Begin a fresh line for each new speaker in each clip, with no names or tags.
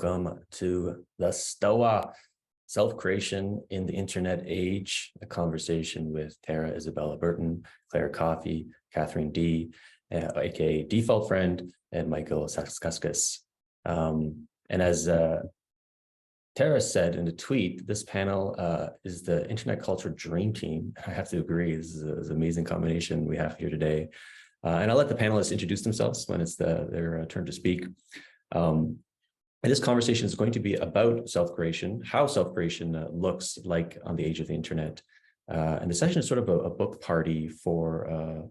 welcome to the STOA, Self-Creation in the Internet Age, a conversation with Tara, Isabella, Burton, Clare, Coffey, Katherine D, aka Default Friend, and Michael Sacasas. And as Tara said in a tweet, this panel is the internet culture dream team. I have to agree, this is an amazing combination we have here today. And I'll let the panelists introduce themselves when it's their turn to speak. And this conversation is going to be about self-creation, how self-creation looks like on the age of the internet. And the session is sort of a book party for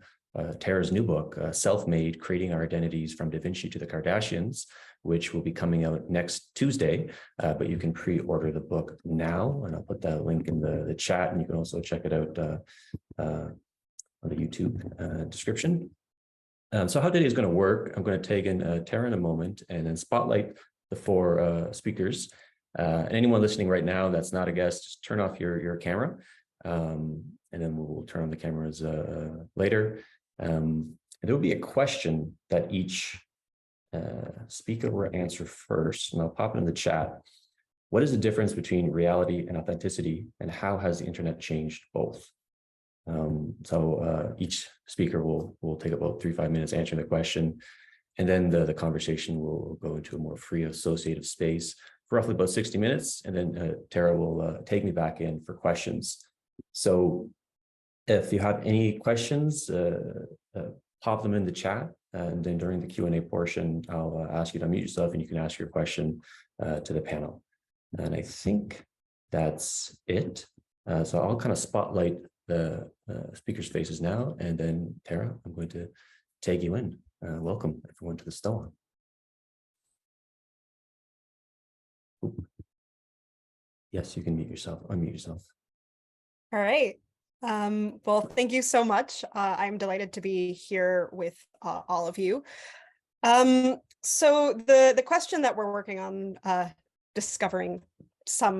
Tara's new book, Self-Made, Creating Our Identities from Da Vinci to the Kardashians, which will be coming out next Tuesday, but you can pre-order the book now, and I'll put that link in the chat, and you can also check it out on the YouTube description. So how today is going to work, I'm going to take in Tara in a moment and then spotlight the four speakers. And anyone listening right now that's not a guest, just turn off your camera, and then we'll turn on the cameras later. And there will be a question that each speaker will answer first, and I'll pop it in the chat. What is the difference between reality and authenticity, and how has the internet changed both? So each speaker will take about 3-5 minutes answering the question, and then the conversation will go into a more free associative space for roughly about 60 minutes, and then Tara will take me back in for questions. So if you have any questions, pop them in the chat, and then during the Q&A portion, I'll ask you to unmute yourself and you can ask your question to the panel. And I think that's it. So I'll kind of spotlight the speakers' faces now, and then Tara, I'm going to take you in. Welcome everyone to the STOA. Ooh. Yes, you can unmute yourself. All right.
Well, thank you so much. I'm delighted to be here with all of you. So the question that we're working on discovering some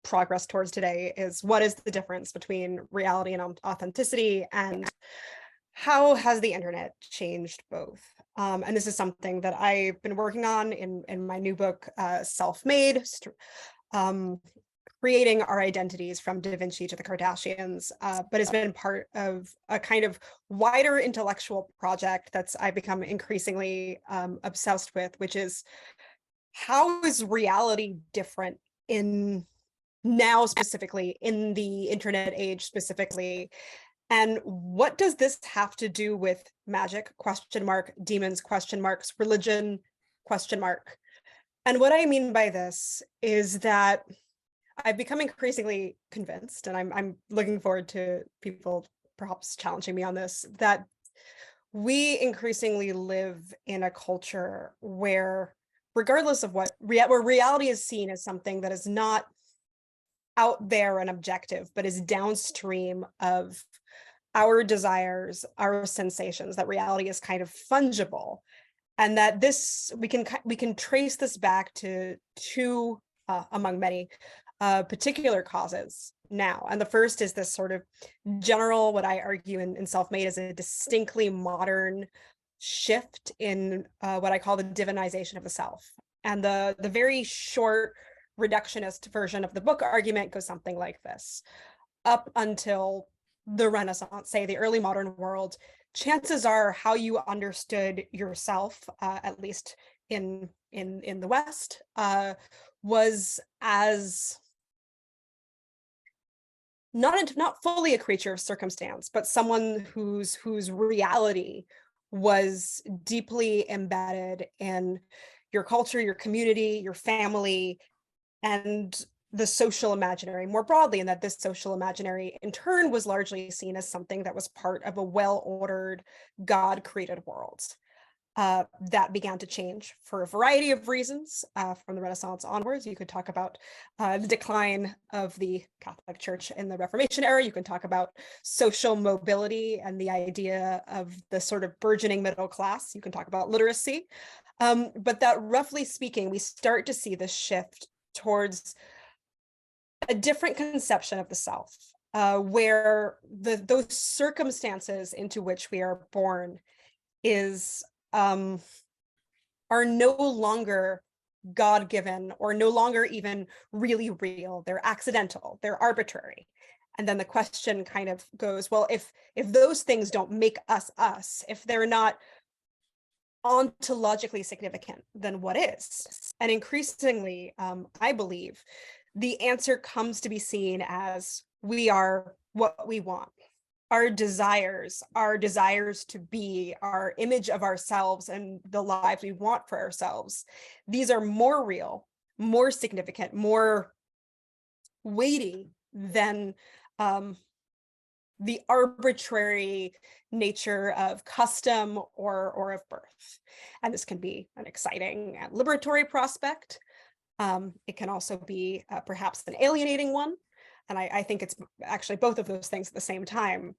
progress towards today is, what is the difference between reality and authenticity, and how has the internet changed both? And this is something that I've been working on in my new book, Self-Made, creating our identities from Da Vinci to the Kardashians, but has been part of a kind of wider intellectual project I've become increasingly obsessed with, which is, how is reality different now specifically in the internet age specifically, and what does this have to do with magic ? Demons ? Religion ? And what I mean by this is that I've become increasingly convinced, and I'm looking forward to people perhaps challenging me on this, that we increasingly live in a culture where, regardless of where reality is seen as something that is not out there and objective, but is downstream of our desires, our sensations, that reality is kind of fungible, and that we can trace this back to two, among many, particular causes now. And the first is this sort of general, what I argue in Self-Made is a distinctly modern shift in what I call the divinization of the self. And the very short reductionist version of the book argument goes something like this. Up until the Renaissance, say the early modern world, chances are how you understood yourself, at least in the West, was as not fully a creature of circumstance, but someone whose reality was deeply embedded in your culture, your community, your family, and the social imaginary more broadly, and that this social imaginary in turn was largely seen as something that was part of a well-ordered, God-created world. That began to change for a variety of reasons from the Renaissance onwards. You could talk about the decline of the Catholic Church in the Reformation era. You can talk about social mobility and the idea of the sort of burgeoning middle class. You can talk about literacy. But that, roughly speaking, we start to see this shift towards a different conception of the self, where those circumstances into which we are born are no longer God-given or no longer even really real. They're accidental, they're arbitrary. And then the question kind of goes, well, if those things don't make us us, if they're not ontologically significant, then what is? And increasingly, I believe the answer comes to be seen as we are what we want. Our desires to be, our image of ourselves and the lives we want for ourselves, these are more real, more significant, more weighty than the arbitrary nature of custom or of birth. And this can be an exciting and liberatory prospect. It can also be perhaps an alienating one. And I think it's actually both of those things at the same time.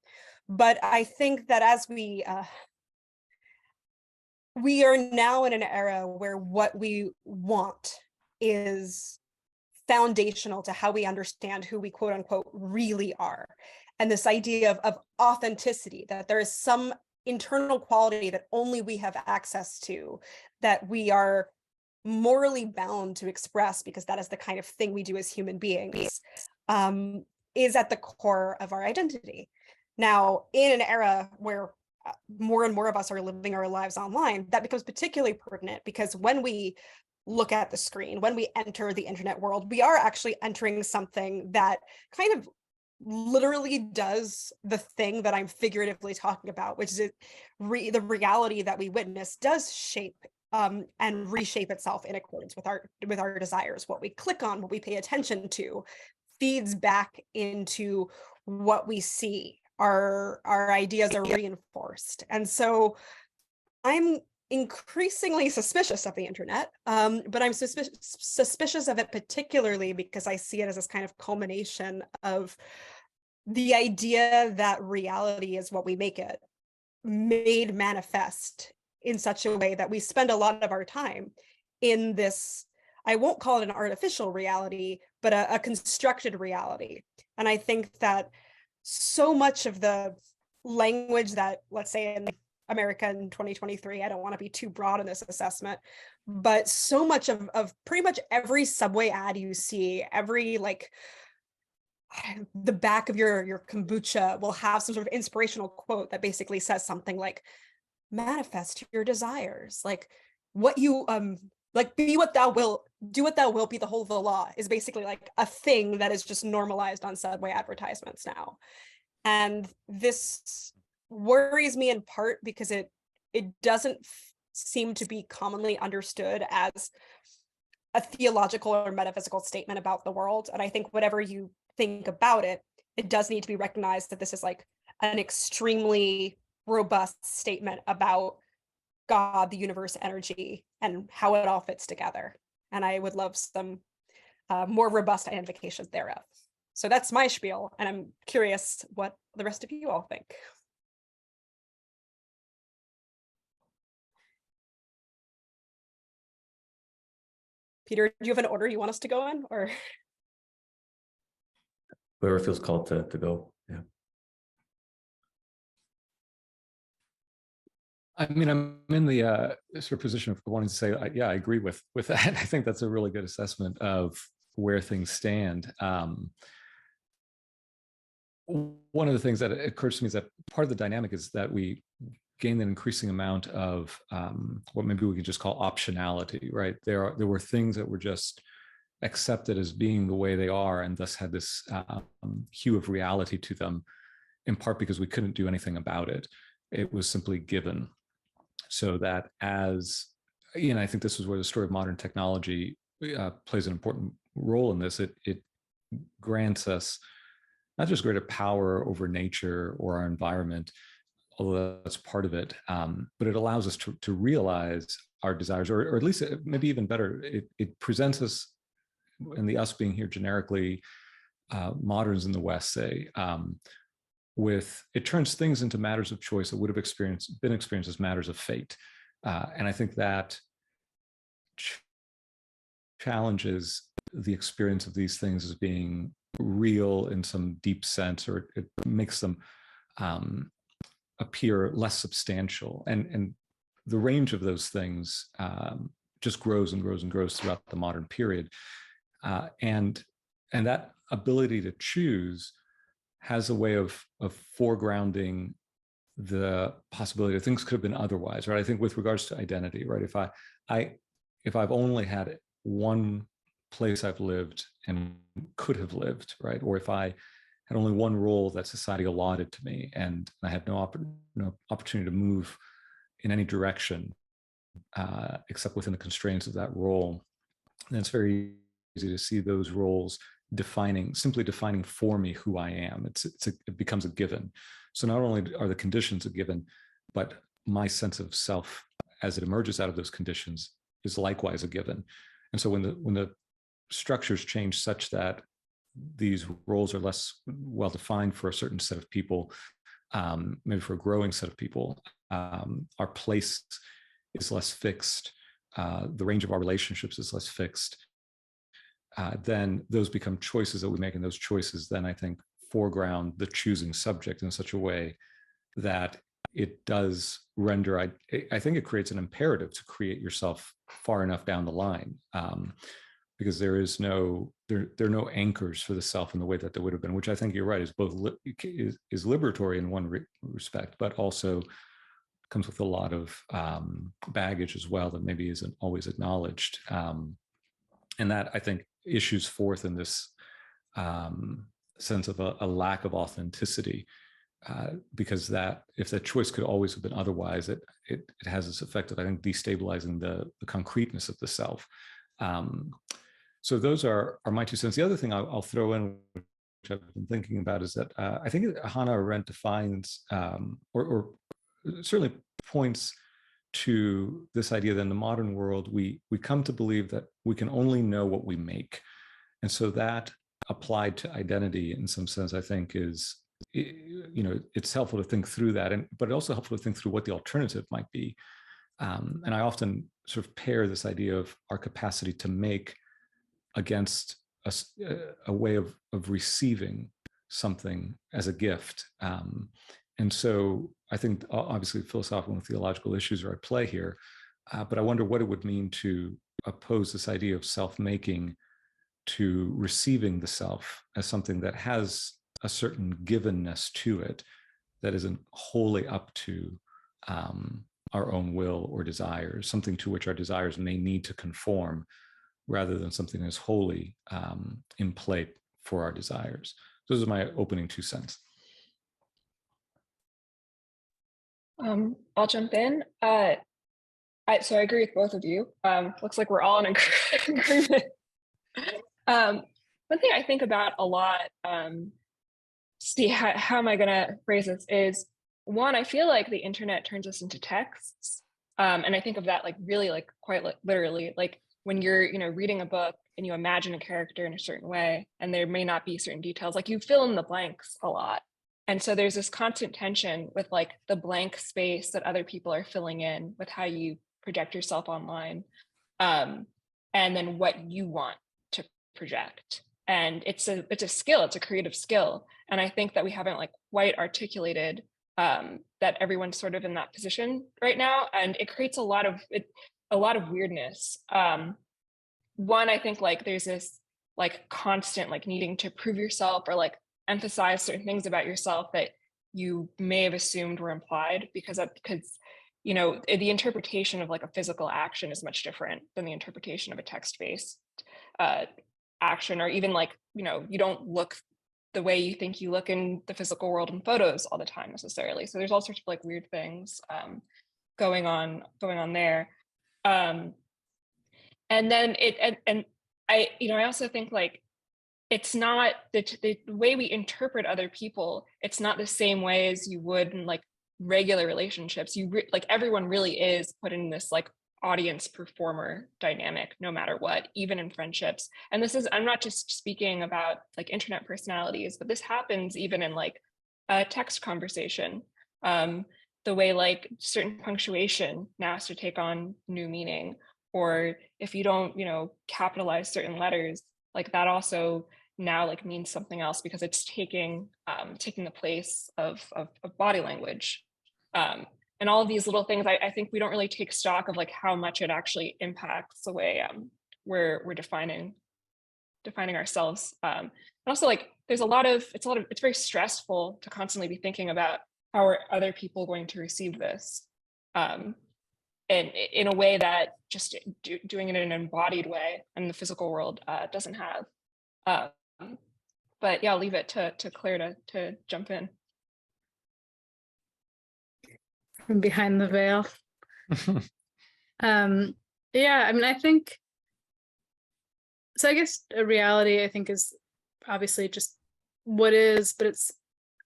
But I think that as we are now in an era where what we want is foundational to how we understand who we quote unquote really are. And this idea of authenticity, that there is some internal quality that only we have access to, that we are morally bound to express because that is the kind of thing we do as human beings, is at the core of our identity. Now, in an era where more and more of us are living our lives online, that becomes particularly pertinent because when we look at the screen, when we enter the internet world, we are actually entering something that kind of literally does the thing that I'm figuratively talking about, which is the reality that we witness does shape and reshape itself in accordance with our desires. What we click on, what we pay attention to, feeds back into what we see. Our ideas are reinforced, and so I'm increasingly suspicious of the internet, but I'm suspicious of it particularly because I see it as this kind of culmination of the idea that reality is what we make it, made manifest in such a way that we spend a lot of our time in this, I won't call it an artificial reality, but a constructed reality. And I think that so much of the language that, let's say in America in 2023, I don't want to be too broad in this assessment, but so much of pretty much every subway ad you see, every the back of your kombucha will have some sort of inspirational quote that basically says something like, manifest your desires, like what you like, be what thou wilt, do what thou wilt, be the whole of the law, is basically like a thing that is just normalized on subway advertisements now. And this worries me in part because it doesn't seem to be commonly understood as a theological or metaphysical statement about the world. And I think whatever you think about it, it does need to be recognized that this is like an extremely robust statement about God, the universe, energy, and how it all fits together. And I would love some more robust identifications thereof. So that's my spiel, and I'm curious what the rest of you all think. Peter, do you have an order you want us to go in, or?
Whoever feels called to go. Yeah.
I mean, I'm in the sort of position of wanting to say, yeah, I agree with that. I think that's a really good assessment of where things stand. One of the things that occurs to me is that part of the dynamic is that we gain an increasing amount of what maybe we could just call optionality, right? There were things that were just accepted as being the way they are, and thus had this hue of reality to them, in part because we couldn't do anything about it. It was simply given. So that as, you know, I think this is where the story of modern technology plays an important role in this. It grants us not just greater power over nature or our environment, although that's part of it, but it allows us to realize our desires, or at least maybe even better, it presents us, and the us being here generically, moderns in the West say, it turns things into matters of choice that would have been experienced as matters of fate. And I think that challenges the experience of these things as being real in some deep sense, or it makes them appear less substantial. And the range of those things just grows and grows and grows throughout the modern period. And that ability to choose has a way of foregrounding the possibility that things could have been otherwise, right? I think with regards to identity, right? If I've only had one place I've lived and could have lived, right? Or if I had only one role that society allotted to me and I had no opportunity to move in any direction except within the constraints of that role, then it's very easy to see those roles simply defining for me who I am. It becomes a given. So not only are the conditions a given, but my sense of self as it emerges out of those conditions is likewise a given. And so when the structures change such that these roles are less well defined for a certain set of people, maybe for a growing set of people, our place is less fixed, the range of our relationships is less fixed, then those become choices that we make, and those choices then I think foreground the choosing subject in such a way that it does render, I think it creates an imperative to create yourself far enough down the line, because there are no anchors for the self in the way that there would have been, which I think you're right, is both is liberatory in one respect, but also comes with a lot of baggage as well that maybe isn't always acknowledged. And that I think issues forth in this sense of a lack of authenticity, because that if that choice could always have been otherwise, it has this effect of, I think, destabilizing the concreteness of the self. So those are my 2 cents. The other thing I'll throw in, which I've been thinking about, is that I think Hannah Arendt defines or certainly points to this idea that in the modern world, we come to believe that we can only know what we make. And so that applied to identity in some sense, I think is, it's helpful to think through that, but also helpful to think through what the alternative might be. And I often sort of pair this idea of our capacity to make against a way of receiving something as a gift. And so I think obviously philosophical and theological issues are at play here, but I wonder what it would mean to oppose this idea of self-making to receiving the self as something that has a certain givenness to it that isn't wholly up to our own will or desires, something to which our desires may need to conform rather than something that's wholly in play for our desires. Those are my opening 2 cents.
I'll jump in. So I agree with both of you. Looks like we're all in agreement. One thing I think about a lot, how am I going to phrase this, is one, I feel like the internet turns us into texts. And I think of that like really like quite literally, like when you're, reading a book and you imagine a character in a certain way, and there may not be certain details, like you fill in the blanks a lot. And so there's this constant tension with like the blank space that other people are filling in with how you project yourself online, and then what you want to project. And it's a skill, it's a creative skill. And I think that we haven't like quite articulated that everyone's sort of in that position right now. And it creates a lot of weirdness. One, I think like there's this like constant like needing to prove yourself or like emphasize certain things about yourself that you may have assumed were implied, because the interpretation of like a physical action is much different than the interpretation of a text-based action, or even like, you don't look the way you think you look in the physical world in photos all the time necessarily. So there's all sorts of like weird things going on there. And then I also think like it's not the way we interpret other people. It's not the same way as you would in like regular relationships. Like everyone really is put in this like audience performer dynamic, no matter what, even in friendships. And I'm not just speaking about like internet personalities, but this happens even in like a text conversation. The way like certain punctuation now has to take on new meaning, or if you don't, capitalize certain letters, like that also now like means something else because it's taking the place of body language. all of these little things, I think we don't really take stock of like how much it actually impacts the way we're defining ourselves. And also like it's very stressful to constantly be thinking about how are other people going to receive this, and in a way that just doing it in an embodied way in the physical world doesn't have. But yeah, I'll leave it to Claire to jump in.
From behind the veil. Yeah, I mean, I think, so I guess a reality, I think, is obviously just what is, but it's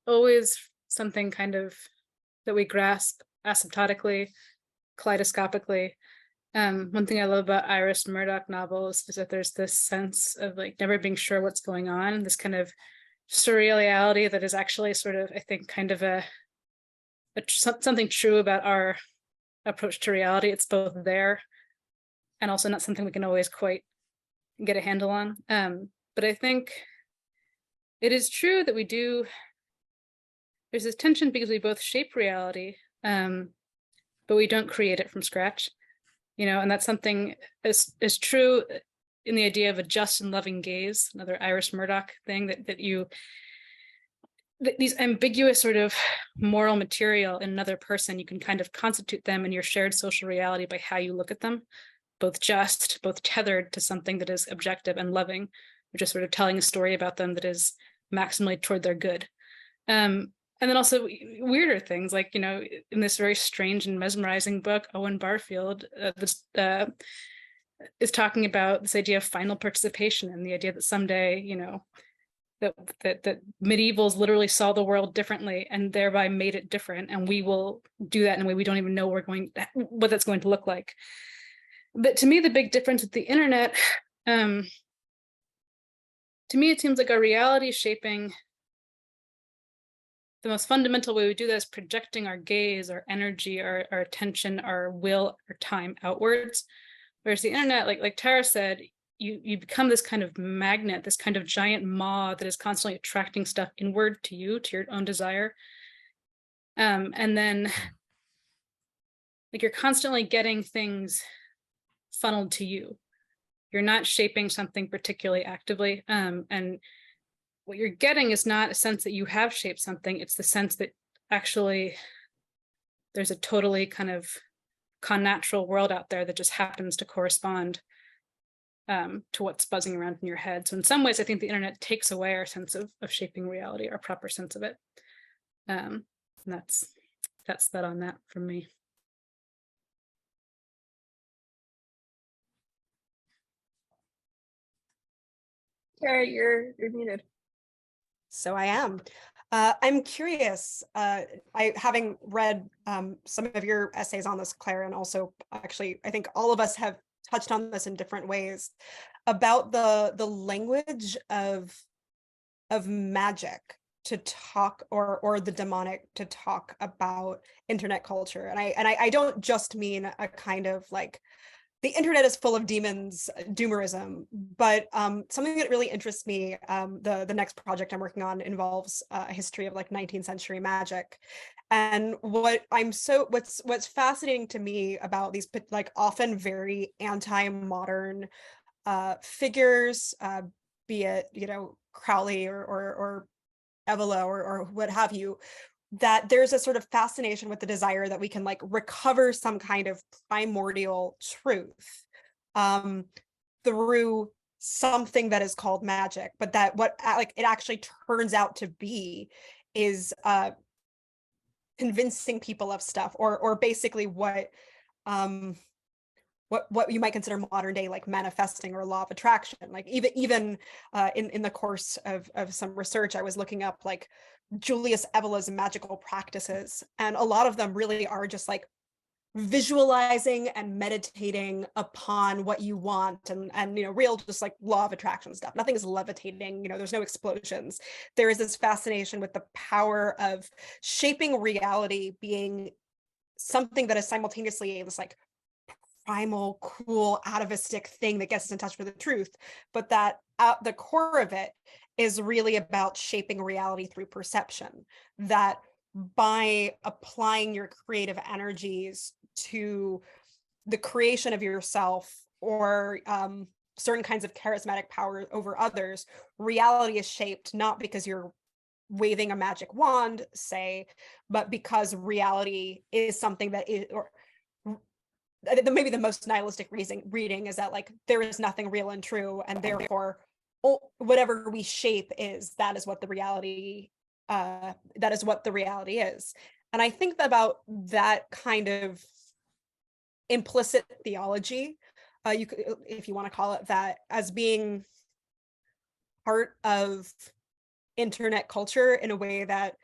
always something kind of that we grasp asymptotically, kaleidoscopically. One thing I love about Iris Murdoch novels is that there's this sense of like never being sure what's going on, this kind of surreality that is actually sort of, I think, kind of something true about our approach to reality. It's both there and also not something we can always quite get a handle on. But I think it is true that there's this tension because we both shape reality, but we don't create it from scratch, and that's something is true in the idea of a just and loving gaze, another Iris Murdoch thing, that these ambiguous sort of moral material in another person, you can kind of constitute them in your shared social reality by how you look at them, both tethered to something that is objective and loving, which is sort of telling a story about them that is maximally toward their good. And then also weirder things like, in this very strange and mesmerizing book, Owen Barfield is talking about this idea of final participation and the idea that someday, that medievals literally saw the world differently and thereby made it different. And we will do that in a way we don't even know what that's going to look like. But to me, the big difference with the internet, to me, it seems like our reality shaping, the most fundamental way we do that is projecting our gaze, our energy, our attention, our will, our time outwards. Whereas the internet, like Tara said, you become this kind of magnet, this kind of giant maw that is constantly attracting stuff inward to you, to your own desire. And then like you're constantly getting things funneled to you. You're not shaping something particularly actively. And what you're getting is not a sense that you have shaped something. It's the sense that actually there's a totally kind of connatural world out there that just happens to correspond to what's buzzing around in your head. So in some ways, I think the internet takes away our sense of shaping reality, our proper sense of it. And that's that on that from me.
Tara, you're muted.
So I am. I'm curious, having read some of your essays on this, Clare, and also actually, I think all of us have touched on this in different ways, about the language of magic to talk, or the demonic to talk about internet culture. And I don't just mean a kind of like, the internet is full of demons, doomerism, but something that really interests me, the next project I'm working on involves a history of like 19th century magic. And what's fascinating to me about these like often very anti-modern figures, be it, Crowley or Evola or what have you, that there's a sort of fascination with the desire that we can like recover some kind of primordial truth through something that is called magic, but that what like it actually turns out to be is convincing people of stuff, or basically what you might consider modern day like manifesting or law of attraction. Like even in the course of some research, I was looking up like Julius Evola's magical practices, and a lot of them really are just like visualizing and meditating upon what you want, and real just like law of attraction stuff. Nothing is levitating, there's no explosions. There is this fascination with the power of shaping reality being something that is simultaneously this like primal, cool, atavistic thing that gets us in touch with the truth, but that at the core of it is really about shaping reality through perception. That by applying your creative energies to the creation of yourself or certain kinds of charismatic power over others, reality is shaped not because you're waving a magic wand, say, but because reality is something that is, or maybe the most nihilistic reading is that like there is nothing real and true, and therefore whatever we shape that is what the reality is. And I think about that kind of implicit theology, you could, if you want to call it that, as being part of internet culture in a way that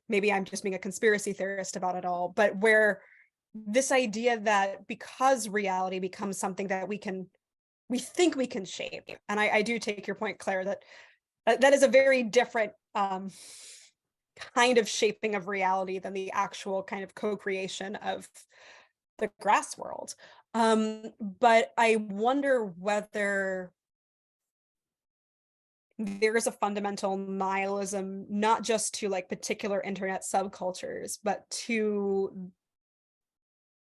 maybe I'm just being a conspiracy theorist about it all, but where this idea that because reality becomes something that we think we can shape, and I do take your point, Claire, that is a very different kind of shaping of reality than the actual kind of co-creation of the grass world. But I wonder whether there is a fundamental nihilism, not just to like particular internet subcultures, but to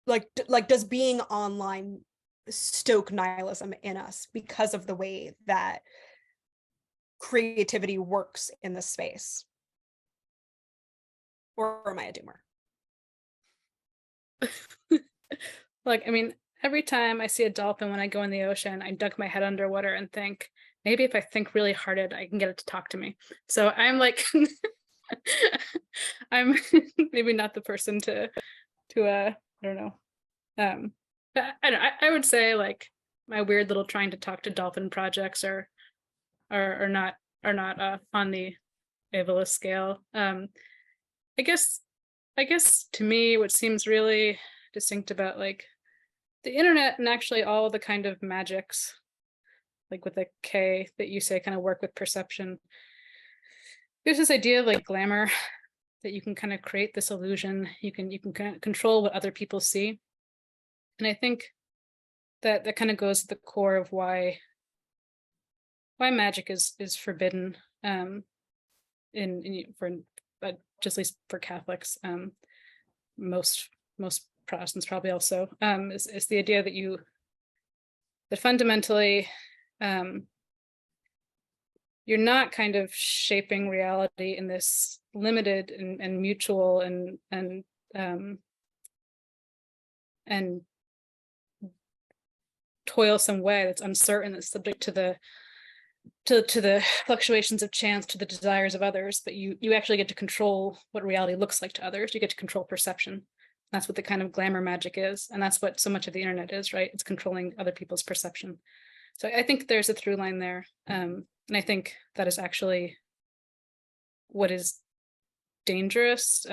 like does being online stoke nihilism in us because of the way that creativity works in this space? Or am I a doomer?
Like, I mean, every time I see a dolphin when I go in the ocean, I duck my head underwater and think, maybe if I think really hard, I can get it to talk to me. So I'm like, I'm maybe not the person to I don't know. But I don't know, I would say like my weird little trying to talk to dolphin projects are not on the Evolus scale. I guess to me, what seems really distinct about like the internet and actually all the kind of magics, like with a K that you say kind of work with perception, there's this idea of like glamour, that you can kind of create this illusion, you can kind of control what other people see. And I think that kind of goes to the core of why magic is forbidden but just at least for Catholics, most Protestants probably also, is the idea that fundamentally you're not kind of shaping reality in this limited and mutual and toilsome way that's uncertain, that's subject to the fluctuations of chance, to the desires of others, but you actually get to control what reality looks like to others. You get to control perception. That's what the kind of glamour magic is, and that's what so much of the internet is, right? It's controlling other people's perception. So I think there's a through line there, and I think that is actually what is dangerous.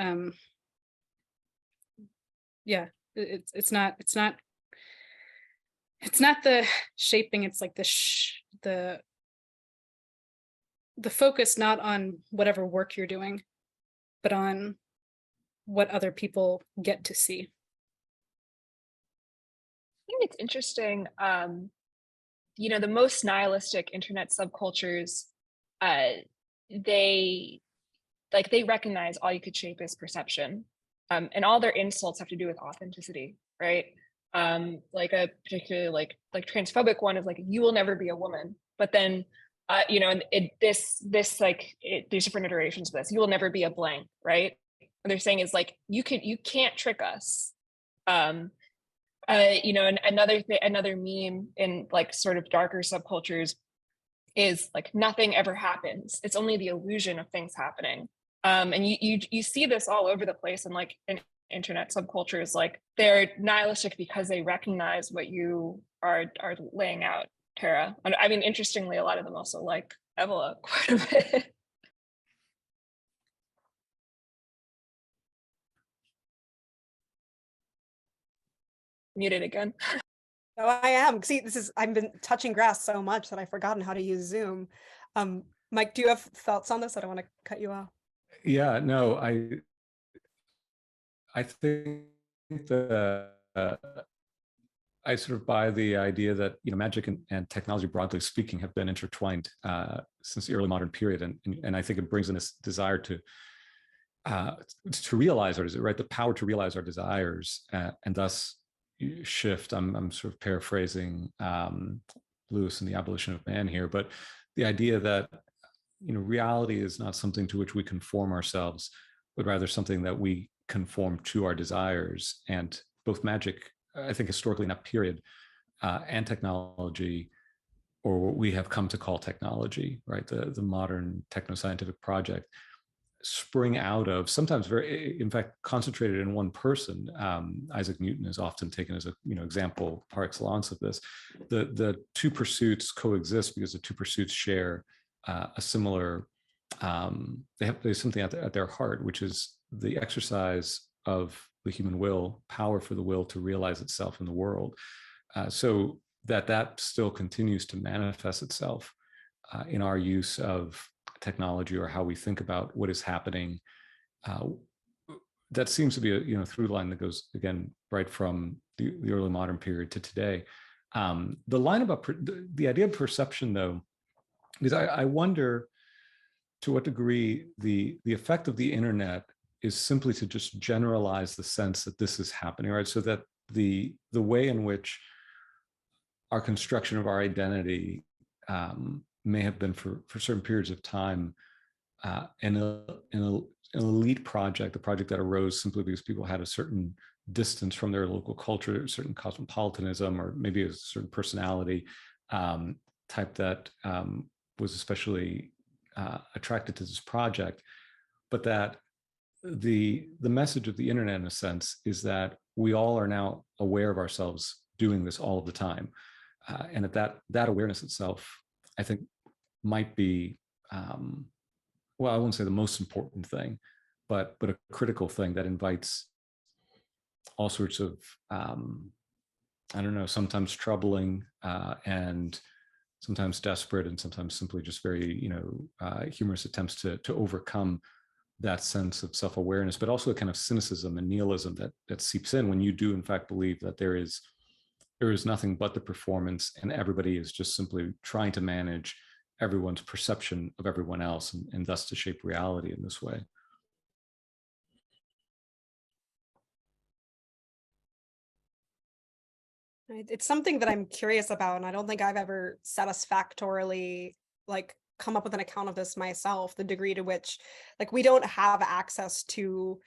Yeah, it's not the shaping. It's like the focus not on whatever work you're doing, but on what other people get to see.
I think it's interesting. The most nihilistic internet subcultures, they recognize all you could shape is perception, and all their insults have to do with authenticity, right? Like a particularly like transphobic one is like, you will never be a woman, but then and there's different iterations of this. You will never be a blank, right? What they're saying is like, you can't trick us. And another meme in like sort of darker subcultures is like, nothing ever happens. It's only the illusion of things happening. And you see this all over the place, and like in internet subcultures, like they're nihilistic because they recognize what you are laying out, Tara. I mean, interestingly, a lot of them also like Evola quite a bit. Muted again.
No, I am. See, I've been touching grass so much that I've forgotten how to use Zoom. Mike, do you have thoughts on this? I don't want to cut you off.
Yeah, no, I think that I sort of buy the idea that magic and technology, broadly speaking, have been intertwined since the early modern period, and I think it brings in this desire to to realize our desires, right? The power to realize our desires and thus shift. I'm sort of paraphrasing Lewis and the Abolition of Man here, but the idea that, you know, reality is not something to which we conform ourselves, but rather something that we conform to our desires. And both magic, I think historically in that period, and technology, or what we have come to call technology, right? The modern technoscientific project, spring out of sometimes very, in fact, concentrated in one person. Isaac Newton is often taken as a, you know, example par excellence of this. The two pursuits coexist because the two pursuits share a similar, there's something at their heart, which is the exercise of the human will, power for the will to realize itself in the world. So that still continues to manifest itself in our use of technology or how we think about what is happening. That seems to be a, you know, through line that goes again right from the early modern period to today. The line about the idea of perception, though, because I wonder to what degree the effect of the internet is simply to just generalize the sense that this is happening, right? So that the way in which our construction of our identity may have been for certain periods of time an elite project, a project that arose simply because people had a certain distance from their local culture, a certain cosmopolitanism, or maybe a certain personality type that was especially attracted to this project. But that the message of the internet, in a sense, is that we all are now aware of ourselves doing this all of the time. And that awareness itself, I think, might be, well, I wouldn't say the most important thing, but a critical thing that invites all sorts of, I don't know, sometimes troubling and sometimes desperate and sometimes simply just very, you know, humorous attempts to overcome that sense of self-awareness, but also a kind of cynicism and nihilism that seeps in when you do in fact believe that there is nothing but the performance and everybody is just simply trying to manage everyone's perception of everyone else and thus to shape reality in this way.
It's something that I'm curious about, and I don't think I've ever satisfactorily like come up with an account of this myself, the degree to which like we don't have access to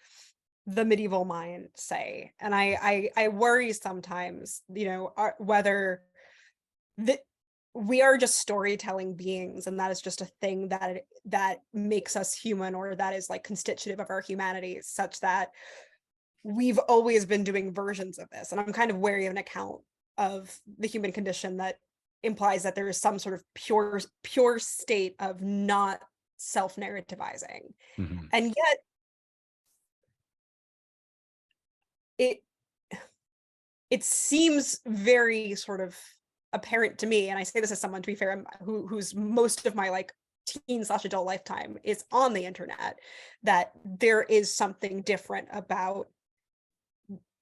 the medieval mind, say. And I worry sometimes, you know, whether we are just storytelling beings, and that is just a thing that makes us human, or that is like constitutive of our humanity, such that we've always been doing versions of this. And I'm kind of wary of an account of the human condition that implies that there is some sort of pure state of not self-narrativizing.
Mm-hmm.
And yet it seems very sort of apparent to me, and I say this as someone, to be fair, who's most of my like teen/adult lifetime is on the internet, that there is something different about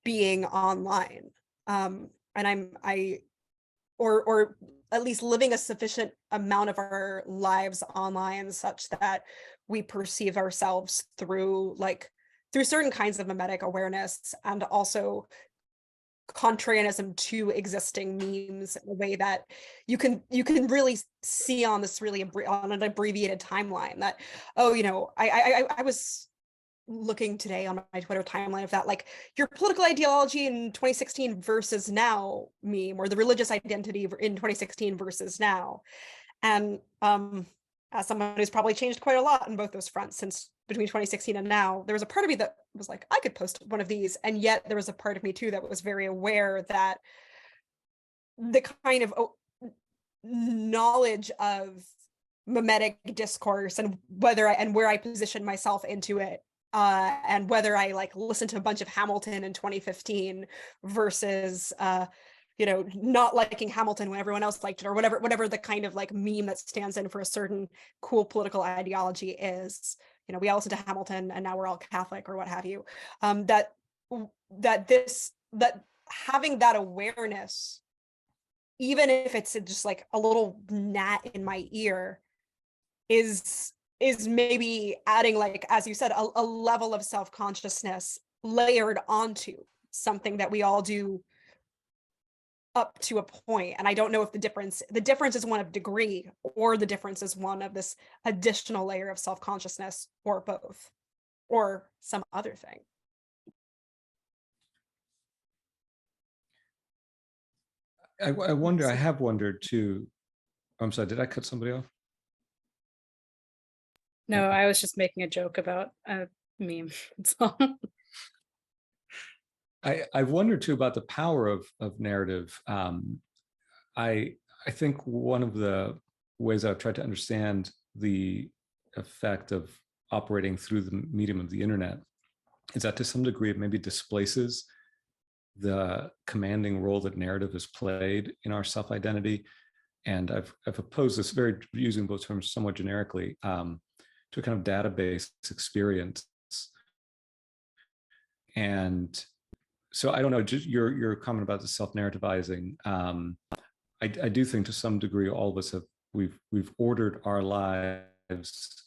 being online. And or at least living a sufficient amount of our lives online such that we perceive ourselves through certain kinds of mimetic awareness, and also contrarianism to existing memes in a way that you can really see on this really on an abbreviated timeline. That, oh, you know, I was looking today on my Twitter timeline of that, like, your political ideology in 2016 versus now meme, or the religious identity in 2016 versus now. And as someone who's probably changed quite a lot on both those fronts since between 2016 and now, there was a part of me that was like, I could post one of these. And yet there was a part of me too that was very aware that the kind of knowledge of mimetic discourse and where I position myself into it, and whether I like listened to a bunch of Hamilton in 2015 versus you know, not liking Hamilton when everyone else liked it, or whatever the kind of like meme that stands in for a certain cool political ideology is. You know, we all listen to Hamilton and now we're all Catholic or what have you. That having that awareness, even if it's just like a little gnat in my ear, is is maybe adding, like, as you said, a level of self-consciousness layered onto something that we all do up to a point. And I don't know if the difference is one of degree, or the difference is one of this additional layer of self-consciousness, or both, or some other thing.
I wonder, I have wondered too. I'm sorry, did I cut somebody off?
No, I was just making a joke about a meme. That's all.
I've wondered too about the power of narrative. I think one of the ways I've tried to understand the effect of operating through the medium of the internet is that to some degree it maybe displaces the commanding role that narrative has played in our self-identity. And I've opposed this, very using both terms somewhat generically, to a kind of database experience. And so I don't know, just your comment about the self-narrativizing. I do think to some degree all of us have we've ordered our lives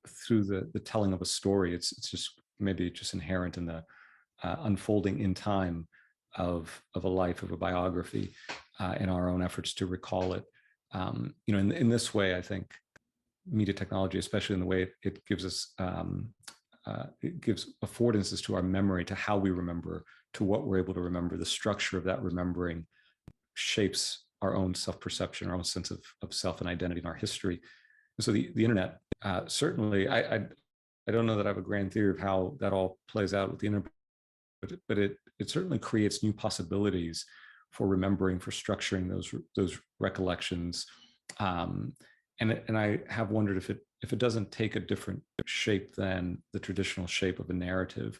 through the telling of a story. It's just maybe just inherent in the unfolding in time of a life, of a biography, in our own efforts to recall it. In this way, I think media technology, especially in the way it gives us, it gives affordances to our memory, to how we remember, to what we're able to remember. The structure of that remembering shapes our own self-perception, our own sense of self and identity in our history. And so the internet, certainly, I don't know that I have a grand theory of how that all plays out with the internet, but it certainly creates new possibilities for remembering, for structuring those recollections. And I have wondered if it doesn't take a different shape than the traditional shape of a narrative,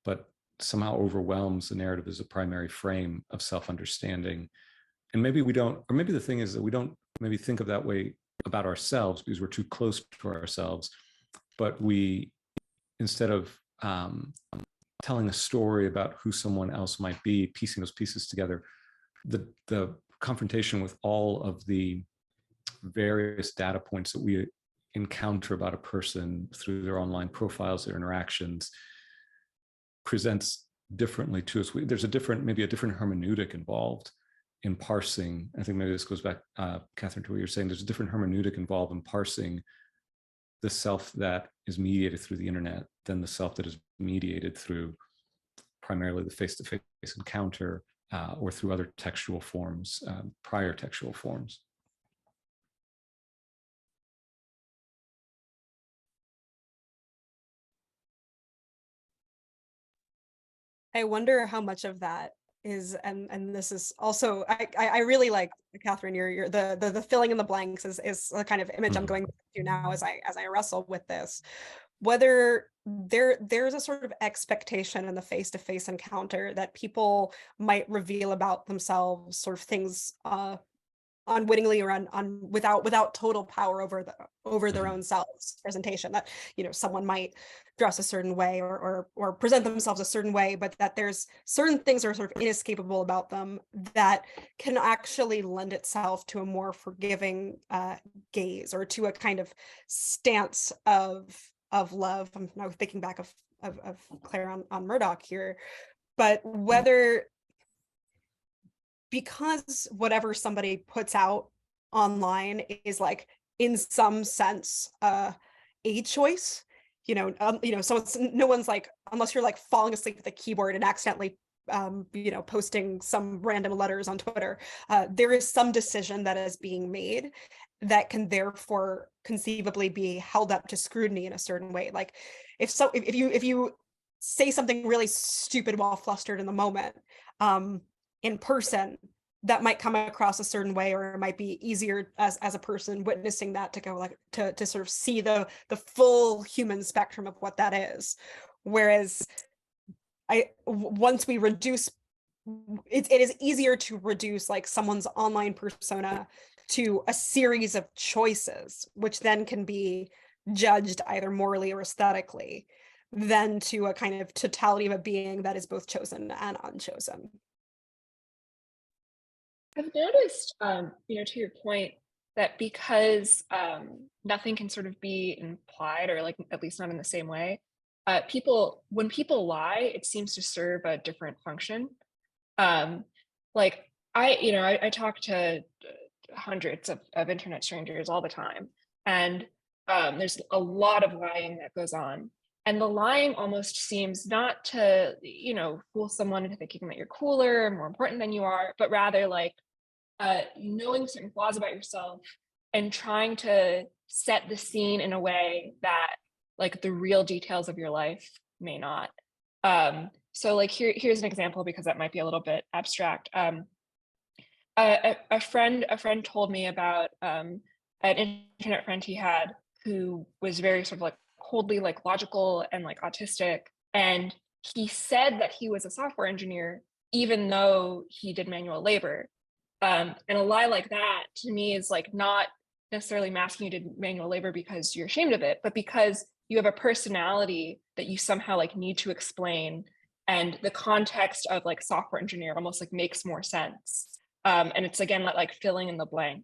but somehow overwhelms the narrative as a primary frame of self-understanding. And maybe we don't, or maybe the thing is that we don't maybe think of that way about ourselves because we're too close to ourselves, but we, instead of telling a story about who someone else might be, piecing those pieces together, the confrontation with all of the various data points that we encounter about a person through their online profiles, their interactions, presents differently to us. There's maybe a different hermeneutic involved in parsing. I think maybe this goes back, Katherine, to what you're saying. There's a different hermeneutic involved in parsing the self that is mediated through the internet than the self that is mediated through primarily the face-to-face encounter, or through other textual forms, prior textual forms.
I wonder how much of that is, and this is also, I really like, Katherine, your the filling in the blanks is the kind of image I'm going to now as I wrestle with this. Whether there's a sort of expectation in the face-to-face encounter that people might reveal about themselves, sort of things unwittingly or without total power over their own selves presentation, that someone might dress a certain way or present themselves a certain way, but that there's certain things that are sort of inescapable about them that can actually lend itself to a more forgiving gaze, or to a kind of stance of love. I'm now thinking back of Clare on Murdoch here, but whether, because whatever somebody puts out online is, like, in some sense a choice, so it's no one's, like, unless you're like falling asleep at the keyboard and accidentally posting some random letters on Twitter, there is some decision that is being made that can therefore conceivably be held up to scrutiny in a certain way. Like, if you say something really stupid while flustered in the moment, in person, that might come across a certain way, or it might be easier as a person witnessing that to go, like, to sort of see the full human spectrum of what that is. Whereas once we reduce, it is easier to reduce, like, someone's online persona to a series of choices, which then can be judged either morally or aesthetically, than to a kind of totality of a being that is both chosen and unchosen.
I've noticed, to your point, that because nothing can sort of be implied, or like at least not in the same way, when people lie, it seems to serve a different function. Like I talk to hundreds of internet strangers all the time, and there's a lot of lying that goes on. And the lying almost seems not to, fool someone into thinking that you're cooler and more important than you are, but rather like knowing certain flaws about yourself and trying to set the scene in a way that like the real details of your life may not. So like here's an example, because that might be a little bit abstract. A friend told me about an internet friend he had who was very sort of like coldly like logical and like autistic, and he said that he was a software engineer even though he did manual labor. And a lie like that to me is like not necessarily masking you did manual labor because you're ashamed of it, but because you have a personality that you somehow like need to explain, and the context of like software engineer almost like makes more sense. And it's again like filling in the blank.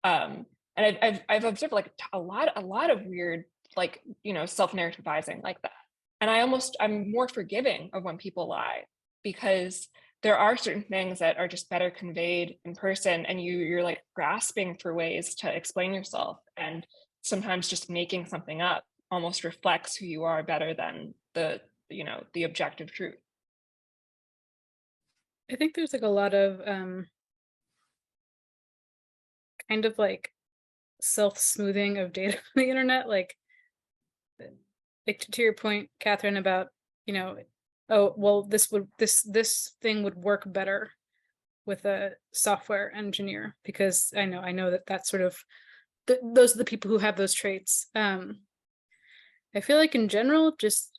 And I've observed like a lot of weird like self-narrativizing like that. And I'm more forgiving of when people lie, because there are certain things that are just better conveyed in person, and you're like grasping for ways to explain yourself, and sometimes just making something up almost reflects who you are better than the objective truth.
I think there's like a lot of kind of like self-smoothing of data on the internet, like to your point, Catherine, about oh well, this thing would work better with a software engineer, because I know that that's sort of those are the people who have those traits. I feel like in general, just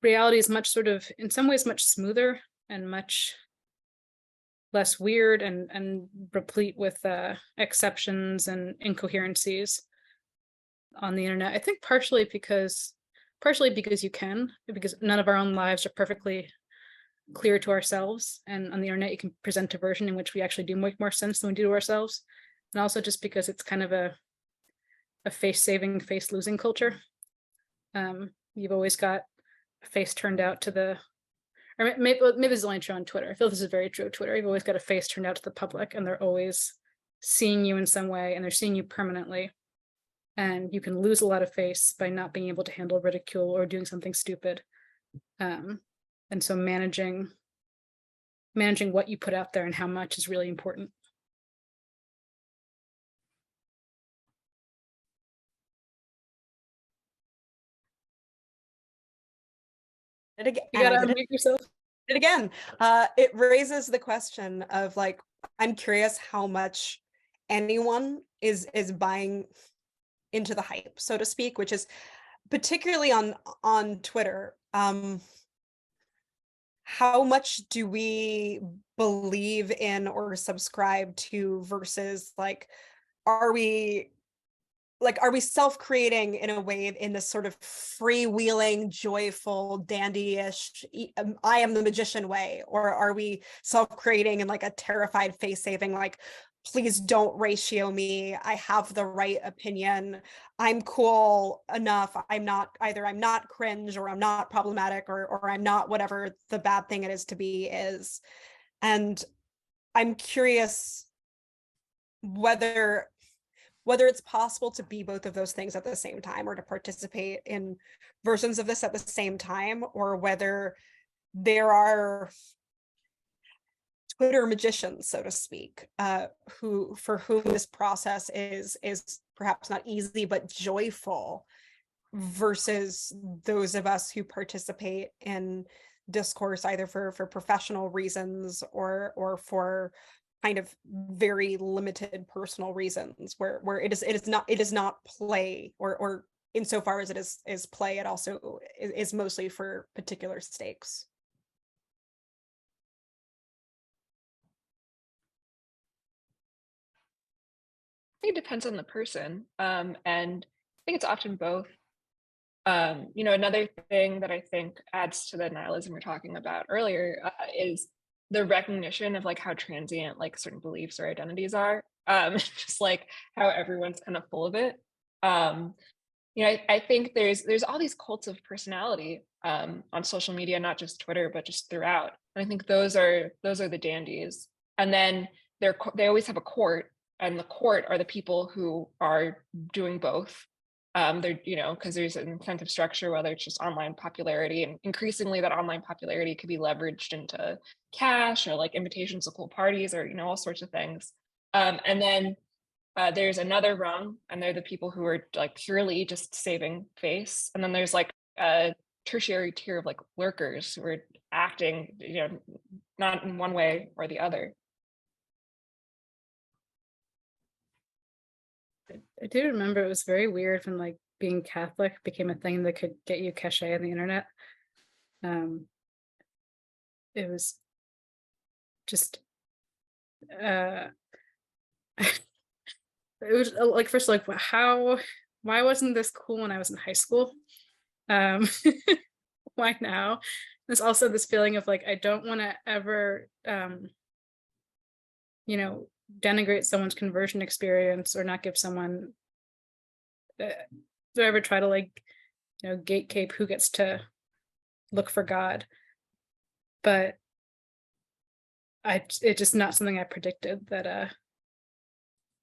reality is much sort of, in some ways, much smoother and much less weird and replete with exceptions and incoherencies on the internet. I think partially because because none of our own lives are perfectly clear to ourselves, and on the internet you can present a version in which we actually do make more sense than we do to ourselves, and also just because it's kind of a face-saving, face-losing culture. You've always got a face turned out to the, or maybe this is only true on Twitter. I feel this is very true of Twitter. You've always got a face turned out to the public, and they're always seeing you in some way, and they're seeing you permanently. And you can lose a lot of face by not being able to handle ridicule or doing something stupid. And so managing what you put out there and how much is really important.
You
gotta unmute yourself.
It again. It raises the question of like, I'm curious how much anyone is buying into the hype, so to speak, which is particularly on Twitter. How much do we believe in or subscribe to versus like, are we self-creating in a way, in this sort of freewheeling, joyful, dandy-ish, I am the magician way? Or are we self-creating in like a terrified face-saving, like, please don't ratio me, I have the right opinion, I'm cool enough, I'm not cringe, or I'm not problematic, or I'm not whatever the bad thing it is to be is. And I'm curious whether it's possible to be both of those things at the same time, or to participate in versions of this at the same time, or whether there are Twitter magicians, so to speak, for whom this process is perhaps not easy but joyful, versus those of us who participate in discourse either for professional reasons or for kind of very limited personal reasons, where it is not play, or insofar as it is play, it also is mostly for particular stakes.
I think it depends on the person, and I think it's often both. Another thing that I think adds to the nihilism we're talking about earlier is the recognition of like how transient like certain beliefs or identities are. Just like how everyone's kind of full of it. I think there's all these cults of personality on social media, not just Twitter, but just throughout. And I think those are the dandies. And then they always have a court, and the court are the people who are doing both. Because there's an incentive structure, whether it's just online popularity, and increasingly that online popularity could be leveraged into cash or like invitations to cool parties or all sorts of things. And then there's another rung, and they're the people who are like purely just saving face. And then there's like a tertiary tier of like lurkers who are acting, not in one way or the other.
I do remember it was very weird when like being Catholic became a thing that could get you cachet on the internet. It was just it was like, first like, why wasn't this cool when I was in high school? Why now? There's also this feeling of like, I don't want to ever denigrate someone's conversion experience, or not give someone do I ever try to like gatekeep who gets to look for God, but it's just not something I predicted, that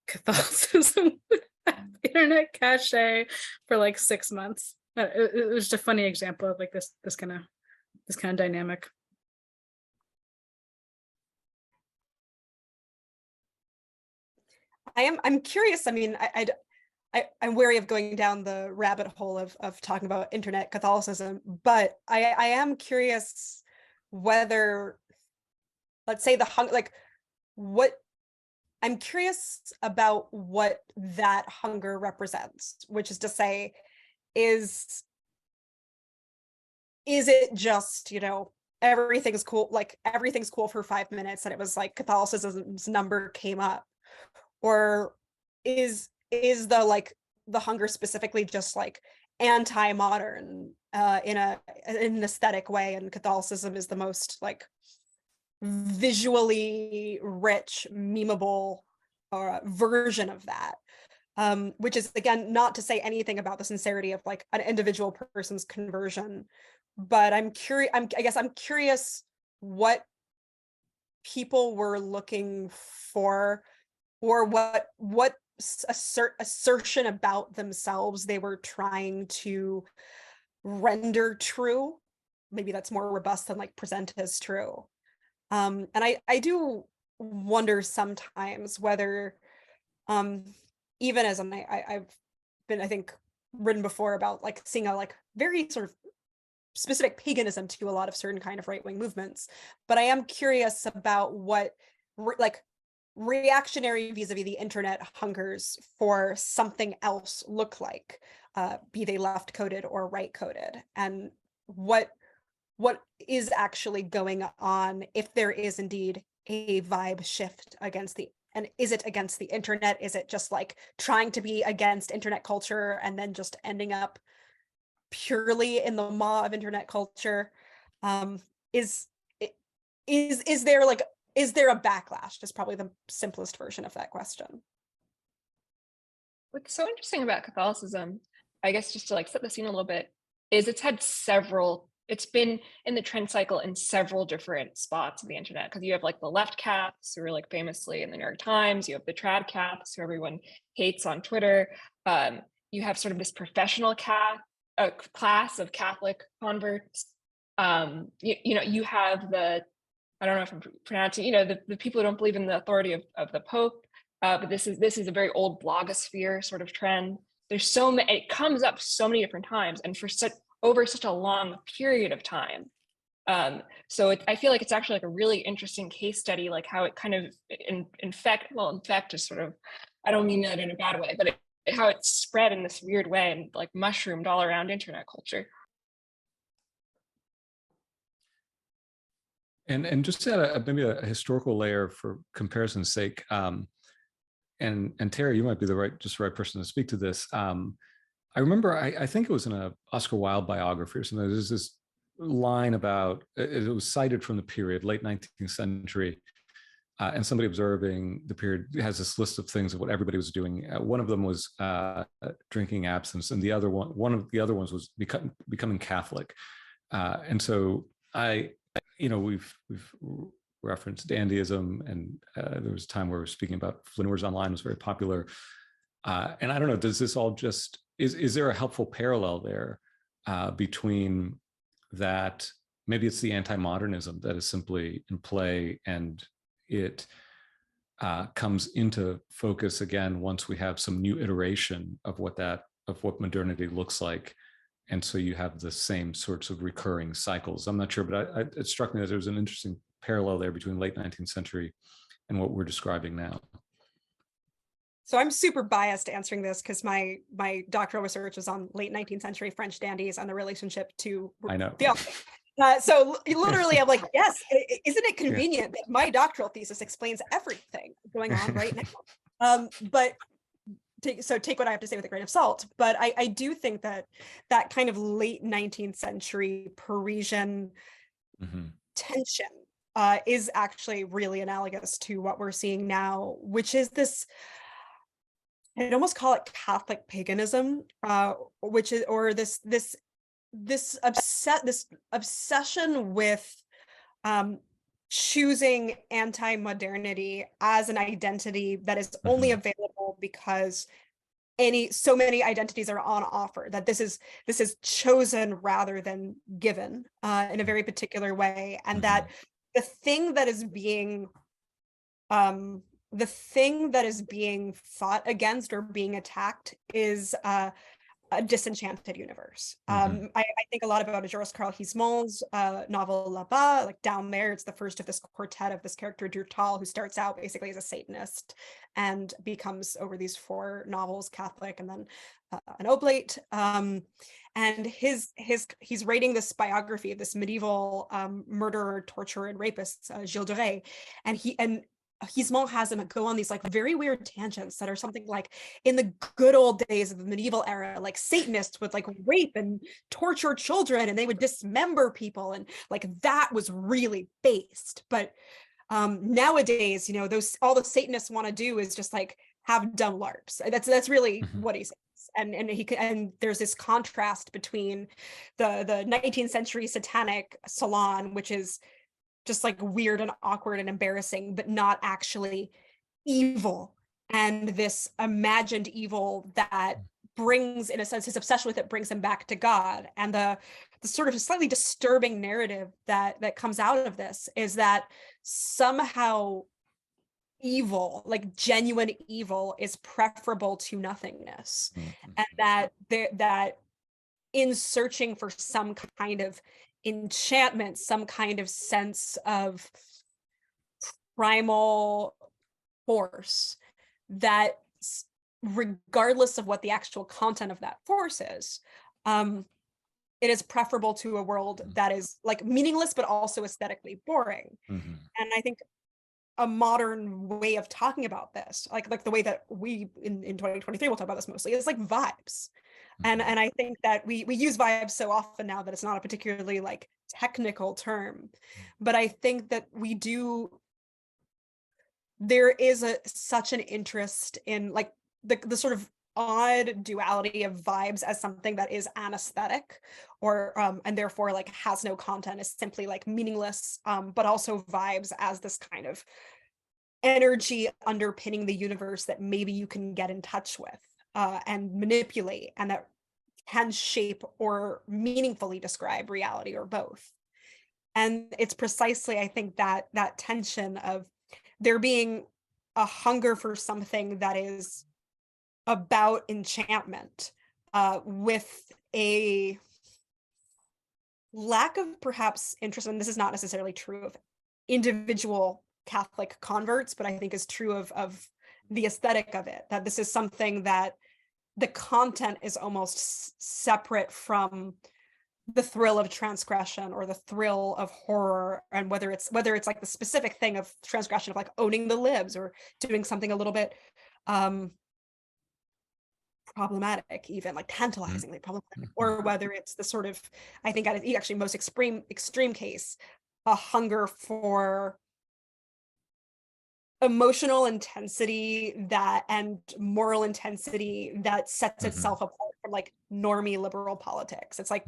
Catholicism would have internet cachet for like 6 months. It was just a funny example of like this kind of dynamic.
I'm curious. I mean, I'm wary of going down the rabbit hole of talking about internet Catholicism, but I am curious whether, let's say, I'm curious about what that hunger represents, which is to say, is it just, everything's cool, like everything's cool for 5 minutes, and it was like Catholicism's number came up, or is the hunger specifically just like anti-modern in an aesthetic way, and Catholicism is the most like visually rich, memeable version of that, which is, again, not to say anything about the sincerity of like an individual person's conversion, but I'm curious what people were looking for, or what assertion about themselves they were trying to render true. Maybe that's more robust than like present as true. And I do wonder sometimes whether, even as I've been, I think, written before about like seeing a like very sort of specific paganism to a lot of certain kind of right-wing movements, but I am curious about what reactionary vis-a-vis the internet hungers for something else look like, be they left coded or right coded, and what is actually going on, if there is indeed a vibe shift against and is it against the internet? Is it just like trying to be against internet culture and then just ending up purely in the maw of internet culture? Is there a backlash? Is probably the simplest version of that question.
What's so interesting about Catholicism, I guess, just to like set the scene a little bit, is it's been in the trend cycle in several different spots of the internet, because you have like the left caps who are like famously in the New York Times, you have the trad caps who everyone hates on Twitter, you have sort of this professional class of Catholic converts, you have the, I don't know if I'm pronouncing, the people who don't believe in the authority of the Pope, but this is a very old blogosphere sort of trend. There's so many, it comes up so many different times, and over such a long period of time. So I feel like it's actually like a really interesting case study, like how it kind of infect is sort of, I don't mean that in a bad way, but how it spread in this weird way and like mushroomed all around internet culture.
And just to add maybe a historical layer for comparison's sake, and Tara, you might be the right person to speak to this. I remember, I think it was in a Oscar Wilde biography or something. There's this line about, it was cited from the period, late 19th century, and somebody observing the period has this list of things of what everybody was doing. One of them was drinking absinthe, and one of the other ones was becoming Catholic. And so we've referenced dandyism, and there was a time where we were speaking about Flaneurs Online was very popular. And I don't know, does this all just, is there a helpful parallel there between that? Maybe it's the anti-modernism that is simply in play, and it comes into focus again once we have some new iteration of what modernity looks like. And so you have the same sorts of recurring cycles. I'm not sure, but it struck me that there was an interesting parallel there between late 19th century and what we're describing now.
So I'm super biased answering this because my doctoral research is on late 19th century French dandies and the relationship to theology. So literally, I'm like, yes, isn't it convenient that my doctoral thesis explains everything going on right now? But take what I have to say with a grain of salt. But I do think that kind of late 19th century Parisian tension is actually really analogous to what we're seeing now, which is this, I'd almost call it Catholic paganism, which is, or this obsession with choosing anti-modernity as an identity that is only available because so many identities are on offer, that this is chosen rather than given in a very particular way, and that the thing that is being fought against or being attacked is a disenchanted universe. I think a lot about Joris Karl Huysmans' novel Là-bas, like Down There. It's the first of this quartet of this character Durtal, who starts out basically as a Satanist and becomes, over these 4 novels, Catholic and then an Oblate. And he's writing this biography of this medieval murderer, torturer, and rapist, Gilles de Rais, and Huysmans has him go on these like very weird tangents that are something like, in the good old days of the medieval era, like Satanists would like rape and torture children, and they would dismember people, and like that was really based. But nowadays, those, all the Satanists want to do is just like have dumb LARPs. That's really what he says. And there's this contrast between the 19th century satanic salon, which is just like weird and awkward and embarrassing, but not actually evil, and this imagined evil that brings, in a sense, his obsession with it brings him back to God. And the sort of slightly disturbing narrative that comes out of this is that somehow evil, like genuine evil, is preferable to nothingness, and that in searching for some kind of enchantment, some kind of sense of primal force, that regardless of what the actual content of that force is, it is preferable to a world that is like meaningless but also aesthetically boring. And I think a modern way of talking about this, like the way that we in 2023 will talk about this mostly, is like vibes. And I think that we use vibes so often now that it's not a particularly like technical term, but I think that there is such an interest in like the sort of odd duality of vibes as something that is anesthetic, or and therefore like has no content, is simply like meaningless, but also vibes as this kind of energy underpinning the universe that maybe you can get in touch with and manipulate, and that can shape or meaningfully describe reality, or both. And it's precisely, I think, that tension of there being a hunger for something that is about enchantment, with a lack of perhaps interest, and this is not necessarily true of individual Catholic converts, but I think is true of the aesthetic of it, that this is something that the content is almost separate from the thrill of transgression or the thrill of horror, and whether it's like the specific thing of transgression of like owning the libs or doing something a little bit problematic, even like tantalizingly problematic, or whether it's the sort of, I think at its actually most extreme case, a hunger for emotional intensity that and moral intensity that sets itself apart from like normie liberal politics. It's like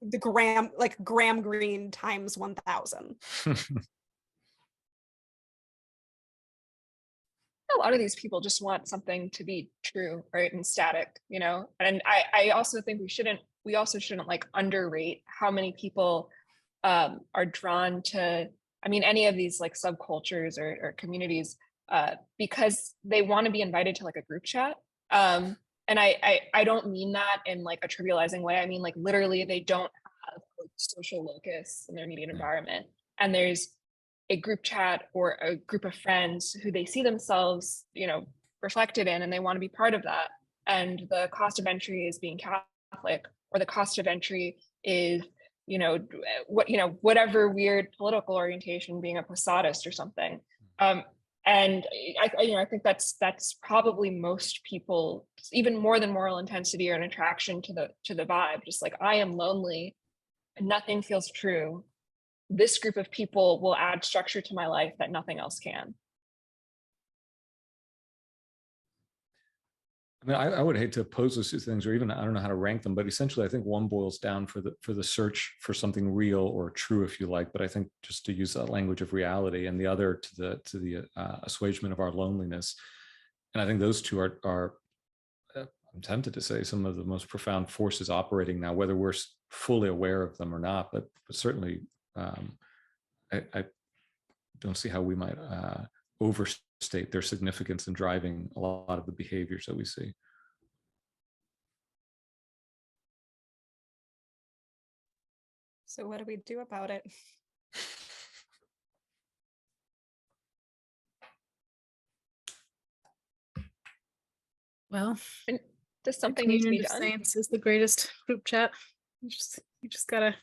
the Graham Greene times 1000.
A lot of these people just want something to be true, right, and static, you know. And I also think we also shouldn't like underrate how many people are drawn to, I mean, any of these like subcultures or communities because they want to be invited to like a group chat. And I don't mean that in like a trivializing way. I mean like literally they don't have a social locus in their immediate environment, and there's a group chat or a group of friends who they see themselves, you know, reflected in, and they want to be part of that. And the cost of entry is being Catholic, or the cost of entry is, you know, whatever weird political orientation, being a Posadist or something. And I think that's probably most people, even more than moral intensity or an attraction to the vibe. Just like, I am lonely and nothing feels true. This group of people will add structure to my life that nothing else can.
I mean, I would hate to oppose those two things, or even I don't know how to rank them, but essentially I think one boils down for the search for something real or true, if you like, but I think just to use that language of reality, and the other to the assuagement of our loneliness. And I think those two are I'm tempted to say some of the most profound forces operating now, whether we're fully aware of them or not, but certainly I don't see how we might overstate their significance in driving a lot of the behaviors that we see.
So what do we do about it?
Well,
does something need to be
Communion of
done?
Saints is the greatest group chat. You just gotta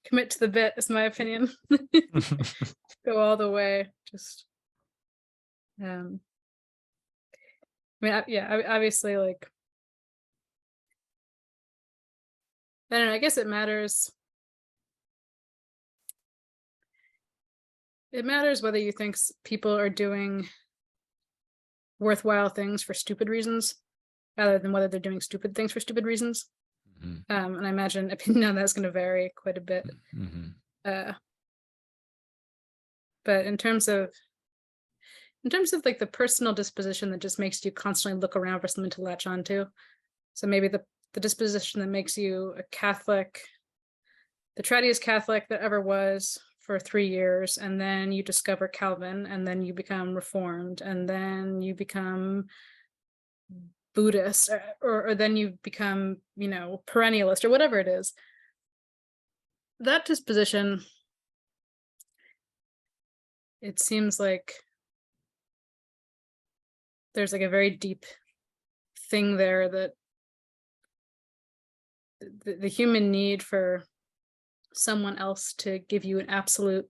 commit to the bit, is my opinion. Go all the way. Just I mean, yeah, obviously, like, I don't know, I guess it matters. It matters whether you think people are doing worthwhile things for stupid reasons, rather than whether they're doing stupid things for stupid reasons. And I imagine opinion on that's going to vary quite a bit. But in terms of like the personal disposition that just makes you constantly look around for something to latch onto. So maybe the disposition that makes you a Catholic, the trendiest Catholic that ever was for 3 years, and then you discover Calvin, and then you become Reformed, and then you become Buddhist, or then you become, you know, perennialist, or whatever it is. That disposition, it seems like there's like a very deep thing there, that the human need for someone else to give you an absolute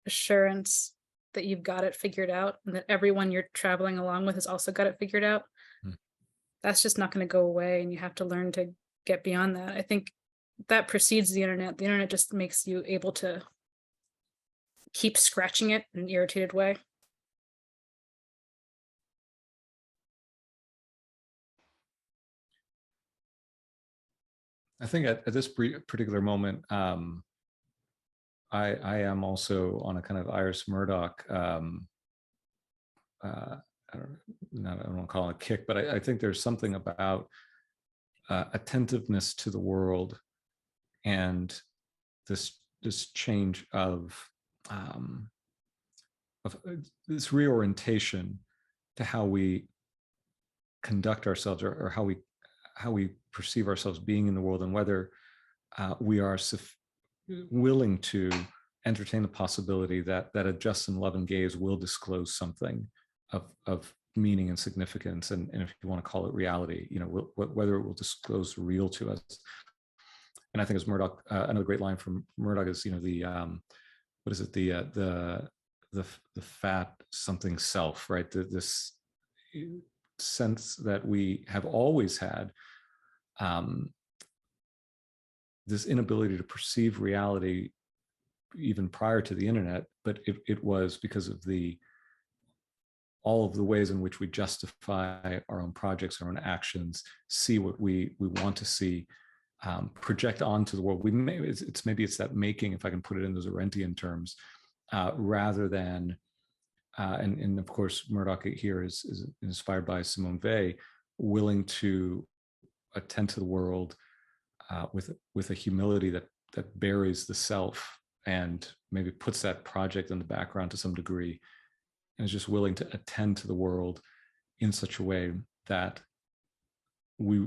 assurance that you've got it figured out, and that everyone you're traveling along with has also got it figured out. That's just not going to go away, and you have to learn to get beyond that. I think that precedes the internet. The internet just makes you able to keep scratching it in an irritated way.
I think at this particular moment, I am also on a kind of Iris Murdoch, I don't want to call it a kick, but I think there's something about attentiveness to the world, and this change of this reorientation to how we conduct ourselves, or how we perceive ourselves being in the world, and whether we are willing to entertain the possibility that a just and loving gaze will disclose something of meaning and significance, and if you want to call it reality, you know, whether it will disclose real to us. And I think as Murdoch, another great line from Murdoch is, you know, the what is it, the fat something self, right? This sense that we have always had this inability to perceive reality even prior to the internet, but it was because of all of the ways in which we justify our own projects, our own actions, see what we want to see, project onto the world. Maybe it's that making, if I can put it in those Arendtian terms, rather than, and of course, Murdoch here is inspired by Simone Weil, willing to attend to the world with a humility that buries the self and maybe puts that project in the background to some degree, and is just willing to attend to the world in such a way that we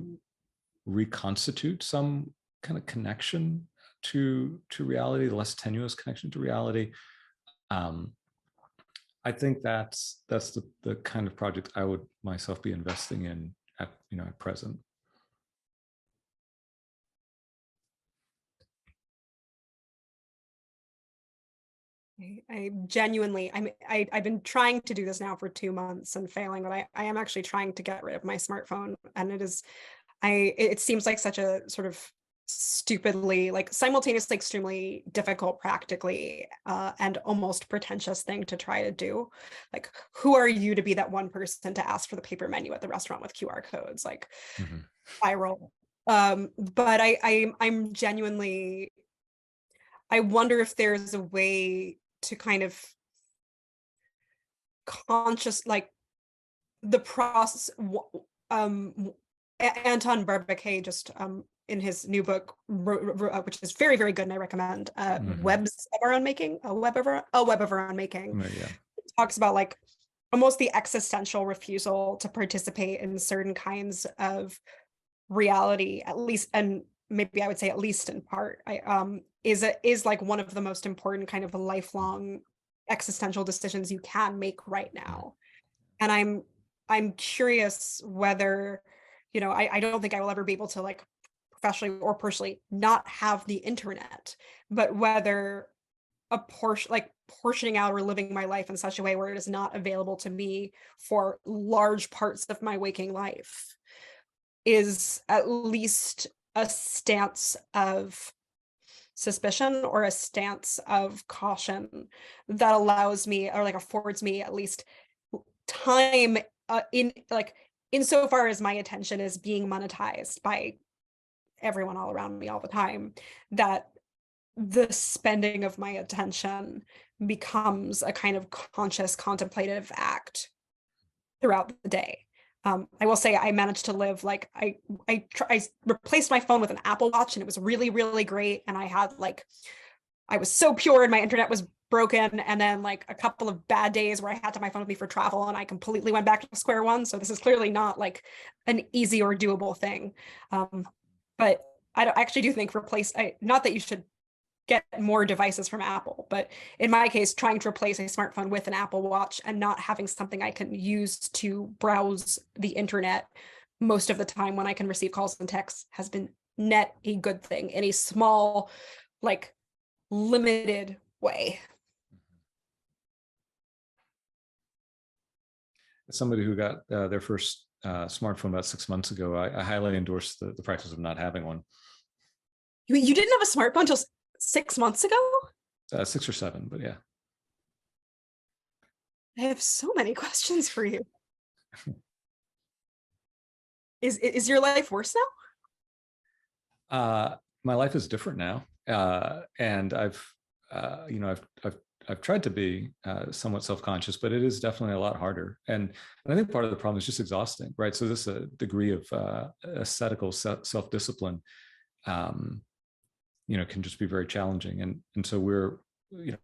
reconstitute some kind of connection to reality, the less tenuous connection to reality. I think that's the kind of project I would myself be investing in at present.
I genuinely, I've been trying to do this now for 2 months and failing, but I am actually trying to get rid of my smartphone, and it seems like such a sort of stupidly, like simultaneously extremely difficult practically, and almost pretentious thing to try to do. Like, who are you to be that one person to ask for the paper menu at the restaurant with QR codes? Like, viral. But I'm genuinely, I wonder if there's a way to kind of like the process. Anton Barbacay just in his new book, which is very, very good and I recommend, Webs of Our Own Making, a web of our own making.
Yeah.
Talks about like almost the existential refusal to participate in certain kinds of reality, at least, and maybe I would say at least in part, is like one of the most important kind of lifelong existential decisions you can make right now. And I'm curious whether, I don't think I will ever be able to, like, professionally or personally not have the internet, but whether portioning out or living my life in such a way where it is not available to me for large parts of my waking life is at least a stance of suspicion or a stance of caution that allows me, or like affords me at least time, insofar as my attention is being monetized by everyone all around me all the time, that the spending of my attention becomes a kind of conscious contemplative act throughout the day. I will say I managed to live, like, I replaced my phone with an Apple Watch, and it was really, really great. And I was so pure and my internet was broken. And then like a couple of bad days where I had to my phone with me for travel, and I completely went back to square one. So this is clearly not like an easy or doable thing. But I actually do think not that you should get more devices from Apple, but in my case, trying to replace a smartphone with an Apple Watch and not having something I can use to browse the internet most of the time when I can receive calls and texts has been net a good thing in a small, like, limited way.
As somebody who got their first smartphone about 6 months ago, I highly endorse the practice of not having one.
You didn't have a smartphone until 6 months ago?
6 or 7, but yeah.
I have so many questions for you. Is your life worse
now? My life is different now, and I've tried to be somewhat self-conscious, but it is definitely a lot harder. And I think part of the problem is just exhausting, right? So this degree of ascetical self-discipline, can just be very challenging. And so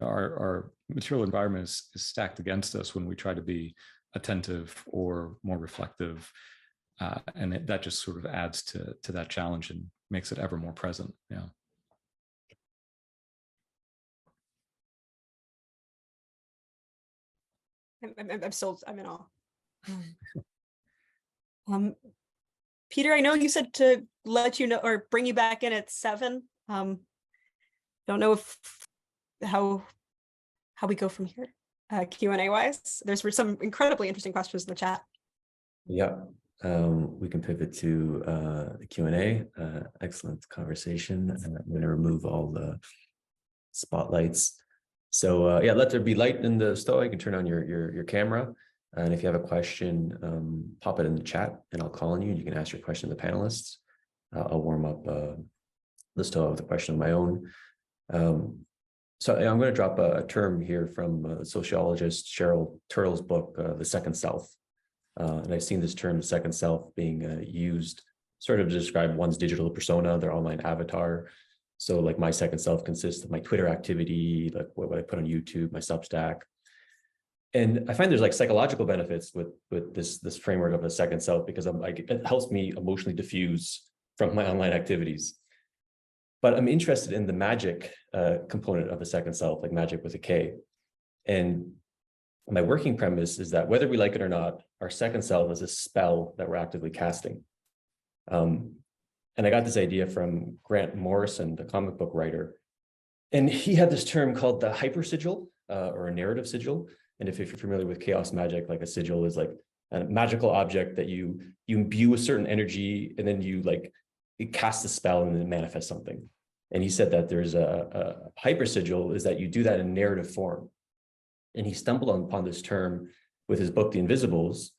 our material environment is stacked against us when we try to be attentive or more reflective. And that just sort of adds to that challenge and makes it ever more present. Yeah.
I'm in awe. Peter, I know you said to let you know or bring you back in at 7. Don't know how we go from here, Q&A wise. There's some incredibly interesting questions in the chat.
Yeah, we can pivot to the Q&A. Excellent conversation. I'm going to remove all the spotlights. So yeah, let there be light in the stoa. You can turn on your camera. And if you have a question, pop it in the chat and I'll call on you. You can ask your question to the panelists. I'll warm up the stoa with a question of my own. So I'm going to drop a term here from sociologist Cheryl Turtle's book, The Second Self. And I've seen this term, the second self, being used sort of to describe one's digital persona, their online avatar. So like my second self consists of my Twitter activity, like what I put on YouTube, my Substack. And I find there's like psychological benefits with this framework of a second self, because I'm like, it helps me emotionally diffuse from my online activities. But I'm interested in the magic component of a second self, like magic with a K. And my working premise is that whether we like it or not, our second self is a spell that we're actively casting. And I got this idea from Grant Morrison, the comic book writer. And he had this term called the hyper sigil, or a narrative sigil. And if you're familiar with chaos magic, like a sigil is like a magical object that you imbue with certain energy, and then it casts a spell and then manifests something. And he said that there's a hyper sigil is that you do that in narrative form. And he stumbled upon this term with his book, The Invisibles.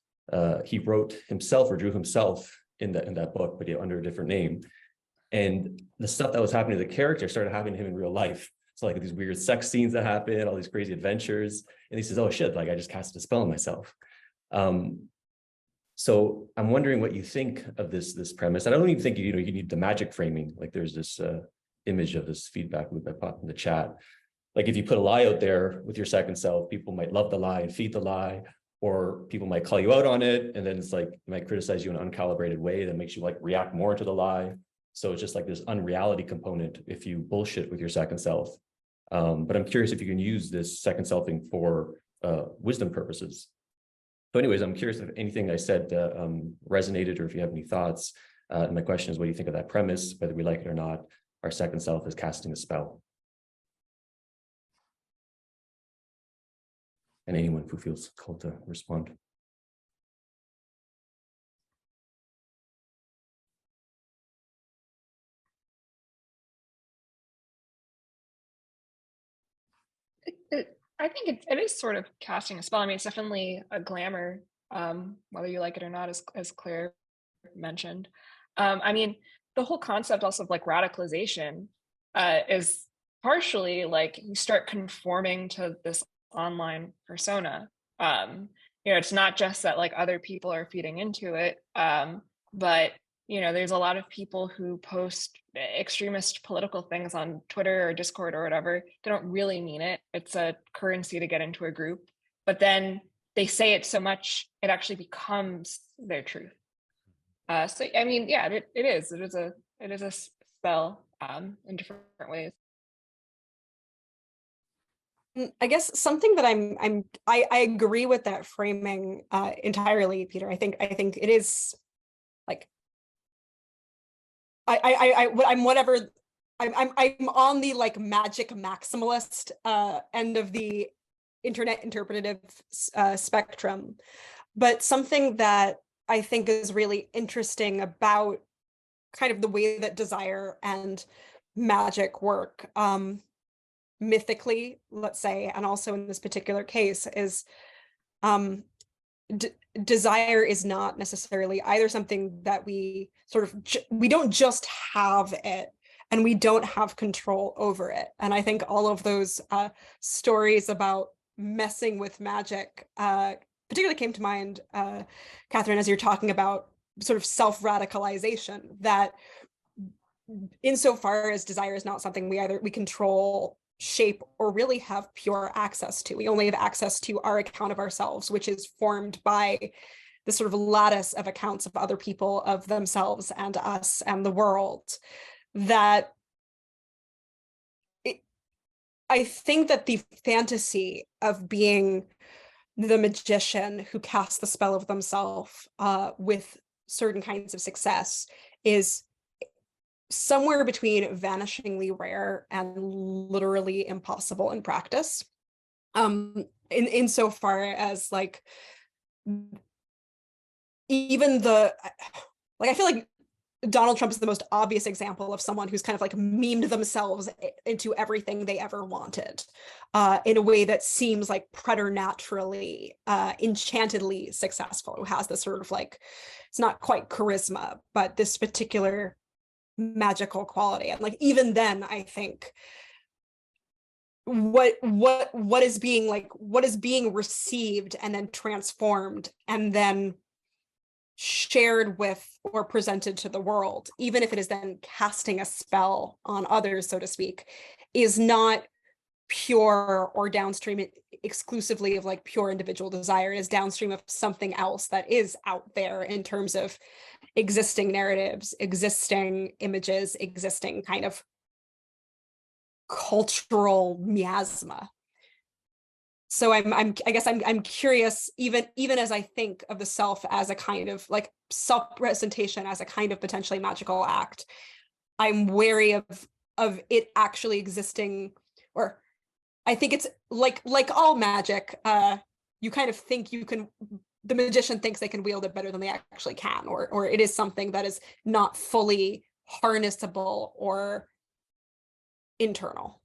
He wrote himself or drew himself in that book, but under a different name. And the stuff that was happening to the character started happening to him in real life. So like these weird sex scenes that happen, all these crazy adventures. And he says, oh shit, like I just cast a spell on myself. So I'm wondering what you think of this premise. And I don't even think you need the magic framing. Like there's this image of this feedback loop I popped in the chat. Like if you put a lie out there with your second self, people might love the lie and feed the lie, or people might call you out on it. And then it's like, they might criticize you in an uncalibrated way that makes you like react more to the lie. So it's just like this unreality component if you bullshit with your second self. But I'm curious if you can use this second selfing for wisdom purposes. So anyways, I'm curious if anything I said resonated, or if you have any thoughts. My question is, what do you think of that premise? Whether we like it or not, our second self is casting a spell. And anyone who feels called to respond.
I think it is sort of casting a spell. I mean, it's definitely a glamour, whether you like it or not, as Claire mentioned. I mean, the whole concept also of like radicalization is partially like you start conforming to this online persona. It's not just that like other people are feeding into it, but there's a lot of people who post extremist political things on Twitter or Discord or whatever. They don't really mean it. It's a currency to get into a group, but then they say it so much it actually becomes their truth. So I mean, yeah, it is a spell in different ways.
I guess something that I agree with that framing entirely, Peter. I think it is like I'm on the like magic maximalist end of the internet interpretative spectrum, but something that I think is really interesting about kind of the way that desire and magic work mythically, let's say, and also in this particular case, is desire is not necessarily either something that we sort of we don't just have it and we don't have control over it. And I think all of those stories about messing with magic particularly came to mind, Katherine, as you're talking about sort of self-radicalization, that insofar as desire is not something we control, shape, or really have pure access to. We only have access to our account of ourselves, which is formed by the sort of lattice of accounts of other people, of themselves and us and the world. That I think that the fantasy of being the magician who casts the spell of themselves with certain kinds of success is somewhere between vanishingly rare and literally impossible in practice. Insofar as like even the, like, I feel like Donald Trump is the most obvious example of someone who's kind of like memed themselves into everything they ever wanted, in a way that seems like preternaturally, enchantedly successful, who has this sort of like, it's not quite charisma, but this particular magical quality. And like, even then, I think what is being received and then transformed and then shared with or presented to the world, even if it is then casting a spell on others, so to speak, is not pure or downstream exclusively of like pure individual desire. It is downstream of something else that is out there in terms of existing narratives, existing images, existing kind of cultural miasma. So I guess I'm curious, even as I think of the self as a kind of like self-representation, as a kind of potentially magical act, I'm wary of it actually existing, or I think it's like all magic, you kind of think you can, the magician thinks they can wield it better than they actually can, or it is something that is not fully harnessable or internal.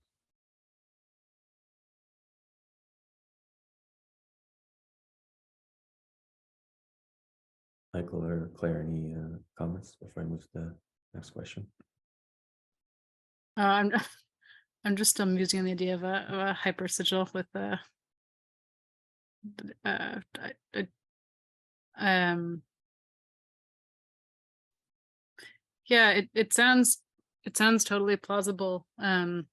Michael or Claire, any comments before I move to the next question?
I'm just still musing on the idea of a hyper sigil with yeah, it sounds totally plausible, and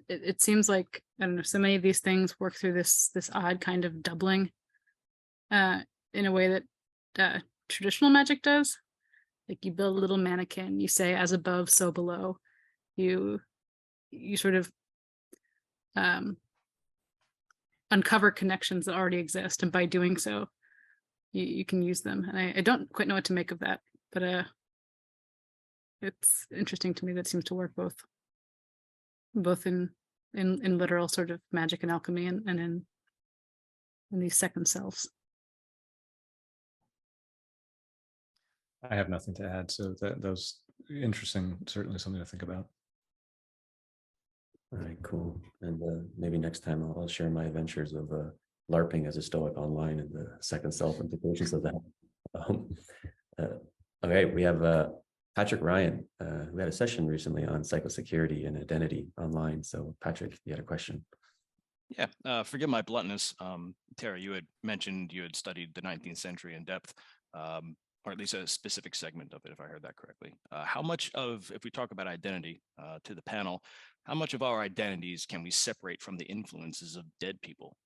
it seems like, I don't know, so many of these things work through this odd kind of doubling, in a way that traditional magic does. Like, you build a little mannequin, you say as above so below, you sort of uncover connections that already exist, and by doing so you can use them. And I don't quite know what to make of that, but it's interesting to me. That seems to work both in literal sort of magic and alchemy, and in these second selves.
I have nothing to add. So that was interesting. Certainly something to think about.
All right, cool. And maybe next time I'll share my adventures of LARPing as a Stoic online and the second self implications of that. Okay, we have Patrick Ryan, who had a session recently on psychosecurity and identity online. So Patrick, you had a question.
Yeah, forgive my bluntness. Tara, you had mentioned you had studied the 19th century in depth, or at least a specific segment of it, if I heard that correctly. How much of, if we talk about identity to the panel, how much of our identities can we separate from the influences of dead people?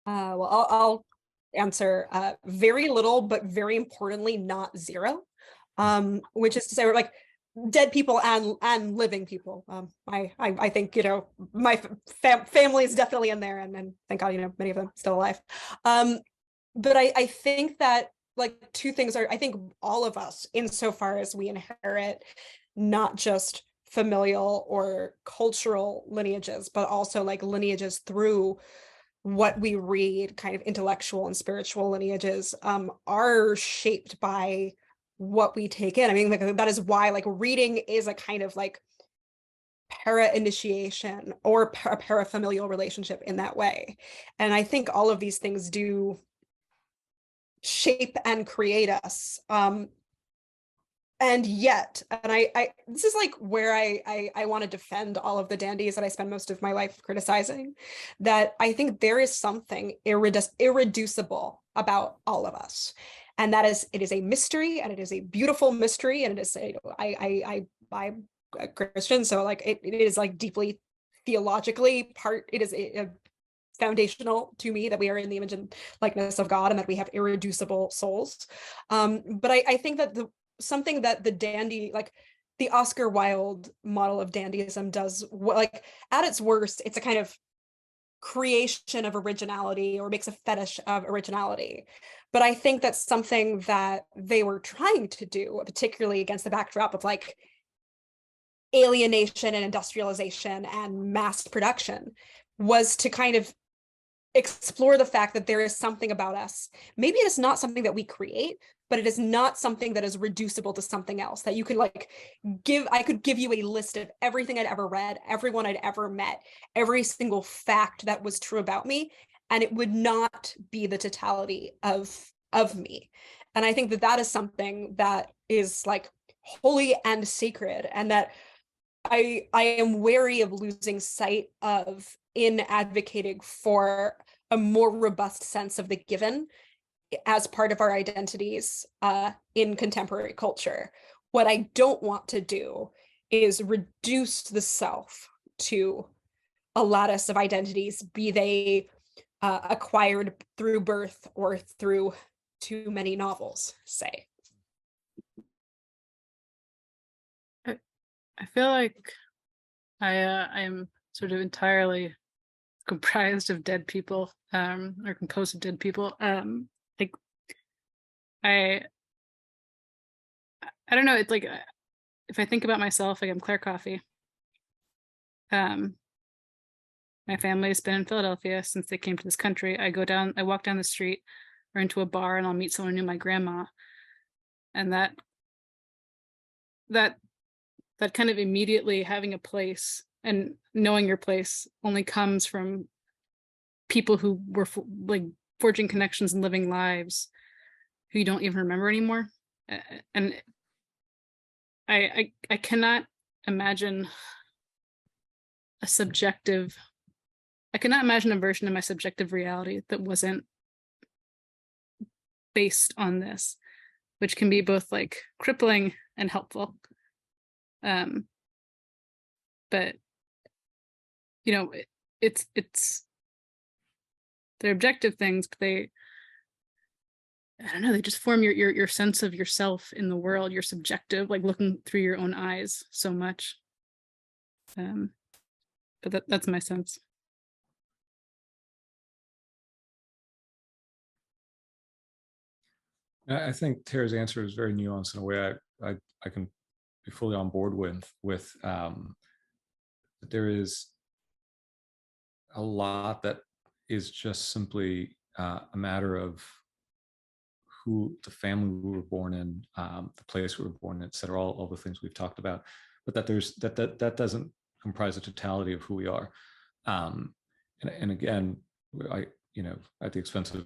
Well, I'll answer very little, but very importantly, not zero. Which is to say, we're like dead people and living people. I think, you know, my family is definitely in there, and thank God, you know, many of them still alive. But I think that like two things are, I think all of us, insofar as we inherit not just familial or cultural lineages, but also like lineages through what we read, kind of intellectual and spiritual lineages, are shaped by what we take in. I mean, like, that is why like reading is a kind of like para-initiation or a parafamilial relationship in that way. And I think all of these things do shape and create us. And yet, and I this is like where I want to defend all of the dandies that I spend most of my life criticizing, that I think there is something irreducible about all of us. And that is, it is a mystery, and it is a beautiful mystery, and it is I'm a Christian, so like it is like deeply theologically it is a foundational to me that we are in the image and likeness of God, and that we have irreducible souls. But I think that something that the dandy, like the Oscar Wilde model of dandyism does, like at its worst, it's a kind of creation of originality, or makes a fetish of originality. But I think that's something that they were trying to do, particularly against the backdrop of like alienation and industrialization and mass production was to kind of explore the fact that there is something about us. Maybe it is not something that we create, but it is not something that is reducible to something else that you could like I could give you a list of everything I'd ever read, everyone I'd ever met, every single fact that was true about me, and it would not be the totality of me. And I think that that is something that is like holy and sacred, and that I am wary of losing sight of in advocating for a more robust sense of the given as part of our identities in contemporary culture. What I don't want to do is reduce the self to a lattice of identities, be they acquired through birth or through too many novels, say.
I feel like I am sort of entirely comprised of dead people, or composed of dead people. Like I don't know. It's like if I think about myself, like I'm Clare Coffey. My family's been in Philadelphia since they came to this country. I walk down the street or into a bar, and I'll meet someone who knew my grandma, and that kind of immediately having a place and knowing your place only comes from people who were like forging connections and living lives who you don't even remember anymore. And I cannot imagine I cannot imagine a version of my subjective reality that wasn't based on this, which can be both like crippling and helpful. But you know, it's they're objective things, but I don't know, they just form your sense of yourself in the world, your subjective, like looking through your own eyes so much. But that's my sense.
I think Tara's answer is very nuanced in a way I can be fully on board with there is a lot that is just simply a matter of who the family we were born in, the place we were born in, et cetera, all the things we've talked about, but that there's that doesn't comprise the totality of who we are. And again, I, at the expense of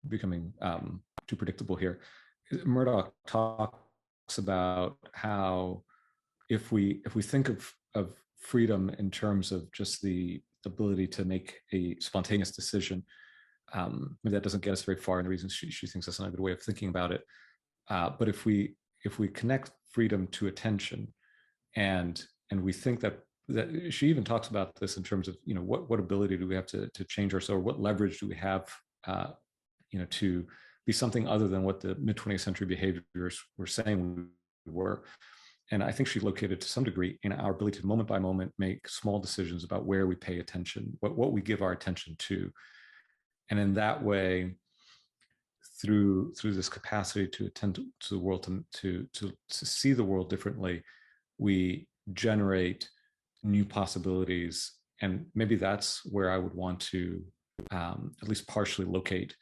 becoming too predictable here, Murdoch talks about how if we think of freedom in terms of just the ability to make a spontaneous decision, maybe that doesn't get us very far, and the reason she thinks that's not a good way of thinking about it. But if we connect freedom to attention, and we think that she even talks about this in terms of what ability do we have to change ourselves, what leverage do we have to be something other than what the mid-20th century behaviors were saying we were. And I think she located to some degree in our ability to moment by moment make small decisions about where we pay attention, what we give our attention to. And in that way, through this capacity to attend to the world, to see the world differently, we generate new possibilities. And maybe that's where I would want to at least partially locate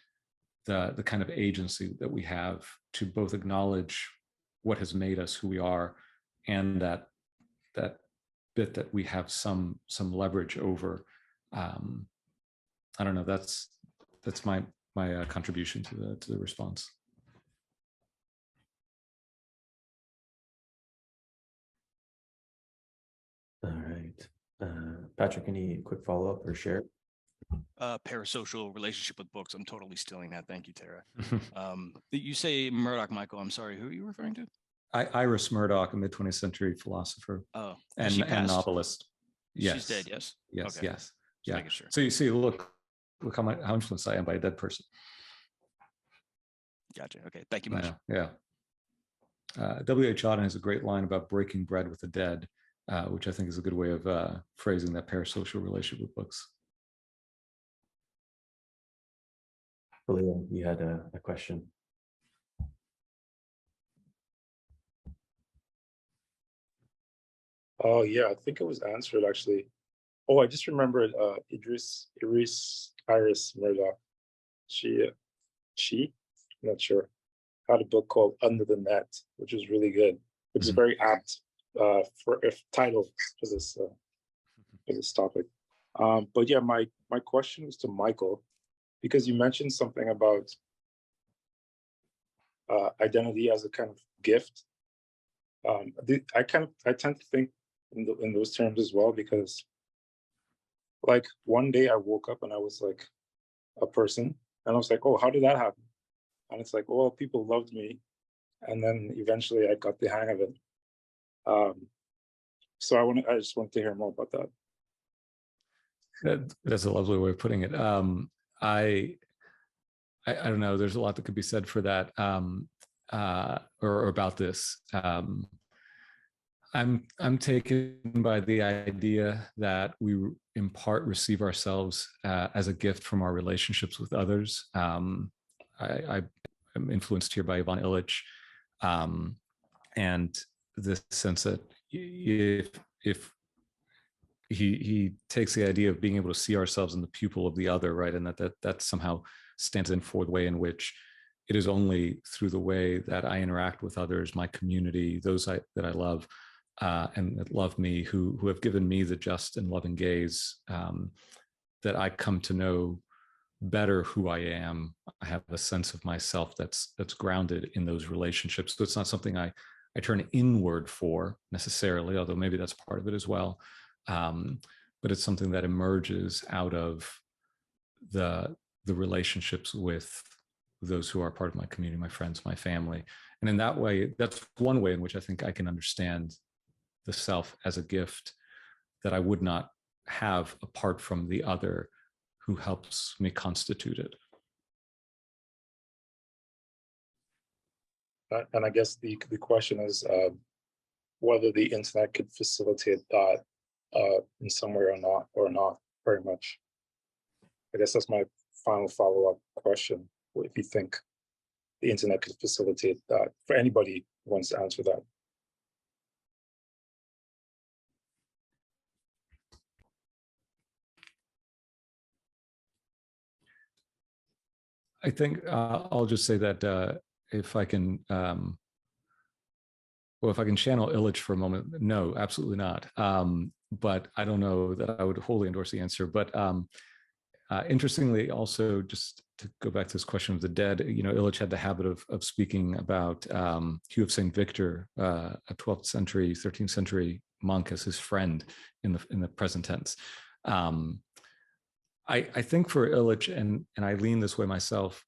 the kind of agency that we have to both acknowledge what has made us who we are, and that bit that we have some leverage over. I don't know. That's my contribution to the response.
All right, Patrick, any quick follow up or share?
Parasocial relationship with books. I'm totally stealing that. Thank you, Tara. You say Murdoch, Michael. I'm sorry. Who are you referring to?
Iris Murdoch, a mid-20th century philosopher.
Oh,
and novelist. Yes.
She's dead. Yes.
Yes.
Okay.
Yes. Yeah.
Sure.
So you see, look how influenced I am by a dead person.
Gotcha. Okay. Thank you much.
Yeah. W.H. Auden has a great line about breaking bread with the dead, which I think is a good way of phrasing that parasocial relationship with books.
Leah, you had a question.
Oh yeah, I think it was answered actually. Oh, I just remembered Iris Murdoch. She I'm not sure, had a book called Under the Net, which is really good, which is
Mhm.
very apt for if title for this topic. But yeah, my question was to Michael, because you mentioned something about identity as a kind of gift. I tend to think in those terms as well, because like one day I woke up and I was like a person, and I was like, oh, how did that happen? And it's like, well, people loved me, and then eventually I got the hang of it. So I just want to hear more about that.
That's a lovely way of putting it. I don't know. There's a lot that could be said for that, or about this. I'm taken by the idea that we, in part, receive ourselves as a gift from our relationships with others. I am influenced here by Ivan Illich, and this sense that if he takes the idea of being able to see ourselves in the pupil of the other, right, and that somehow stands in for the way in which it is only through the way that I interact with others, my community, those that I love, and that love me, who have given me the just and loving gaze, that I come to know better who I am. I have a sense of myself that's grounded in those relationships. So it's not something I turn inward for necessarily, although maybe that's part of it as well. But it's something that emerges out of the relationships with those who are part of my community, my friends, my family. And in that way, that's one way in which I think I can understand the self as a gift that I would not have apart from the other who helps me constitute it.
And I guess the question is whether the internet could facilitate that in some way or not very much. I guess that's my final follow-up question. If you think the internet could facilitate that, for anybody who wants to answer that.
I think I'll just say that if I can, if I can channel Illich for a moment, no, absolutely not. But I don't know that I would wholly endorse the answer. But interestingly, also, just to go back to this question of the dead, Illich had the habit of speaking about Hugh of St. Victor, a 12th century, 13th century monk, as his friend in the present tense. I think for Illich, and I lean this way myself,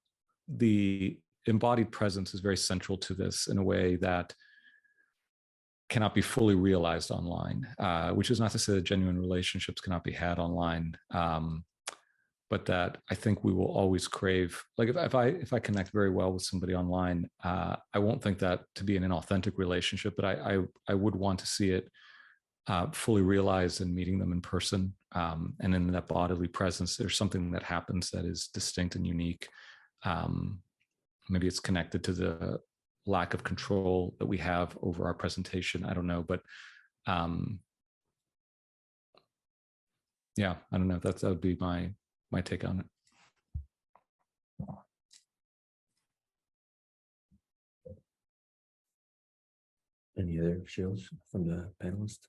the embodied presence is very central to this in a way that cannot be fully realized online, which is not to say that genuine relationships cannot be had online, but that I think we will always crave, like if I connect very well with somebody online, I won't think that to be an inauthentic relationship, but I would want to see it fully realized in meeting them in person, and in that bodily presence. There's something that happens that is distinct and unique. Maybe it's connected to the lack of control that we have over our presentation. I don't know, but yeah, I don't know. That would be my take on it.
Any other shields from the panelists?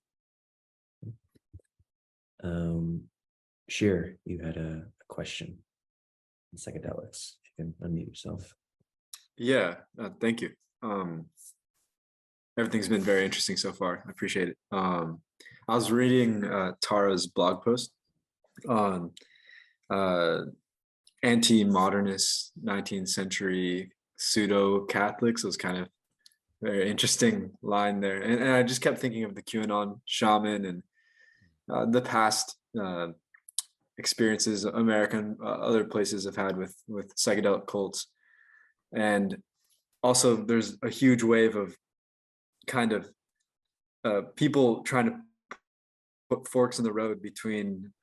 Sheer, you had a question on psychedelics. If you can unmute yourself.
Yeah, thank you. Everything's been very interesting so far. I appreciate it. I was reading Tara's blog post on anti-modernist 19th century pseudo-Catholics. It was kind of very interesting line there. And I just kept thinking of the QAnon shaman and the past experiences American other places have had with psychedelic cults. And also there's a huge wave of kind of people trying to put forks in the road between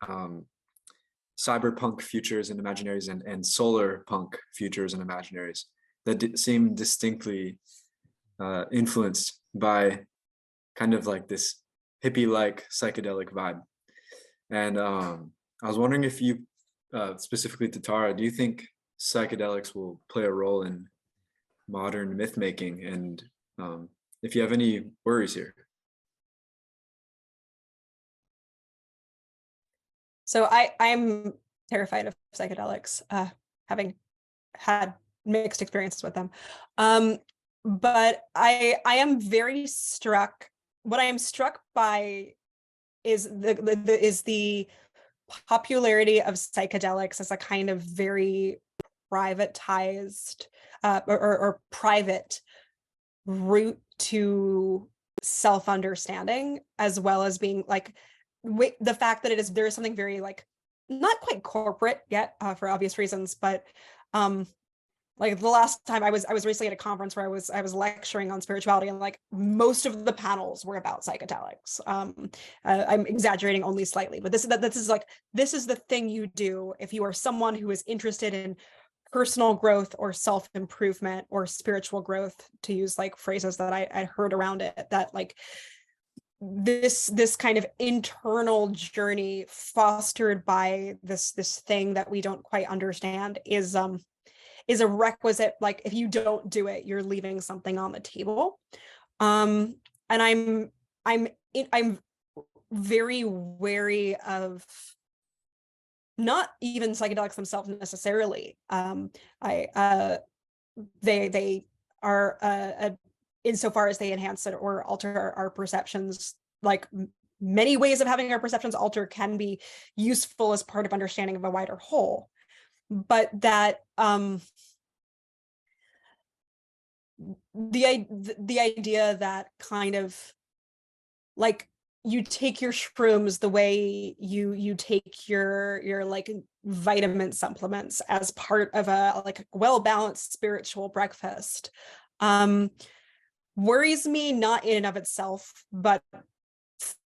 cyberpunk futures and imaginaries and solar punk futures and imaginaries that seem distinctly influenced by kind of like this hippie-like psychedelic vibe. And I was wondering if you, specifically to Tara, do you think psychedelics will play a role in modern myth making? And if you have any worries here.
So I'm terrified of psychedelics, having had mixed experiences with them. But I am very struck. What I am struck by is the popularity of psychedelics as a kind of very privatized or private route to self-understanding, as well as being like the fact that there is something very like not quite corporate yet, for obvious reasons, but like the last time I was recently at a conference where I was lecturing on spirituality, and like most of the panels were about psychedelics. I'm exaggerating only slightly, but this is the thing you do if you are someone who is interested in personal growth or self-improvement or spiritual growth, to use like phrases that I heard around it, that like this kind of internal journey fostered by this thing that we don't quite understand is a requisite. Like if you don't do it, you're leaving something on the table. And I'm very wary of not even psychedelics themselves necessarily. They are insofar as they enhance it or alter our perceptions, like many ways of having our perceptions alter can be useful as part of understanding of a wider whole. But that the idea that kind of like you take your shrooms the way you take your like vitamin supplements as part of a like a well-balanced spiritual breakfast worries me, not in and of itself, but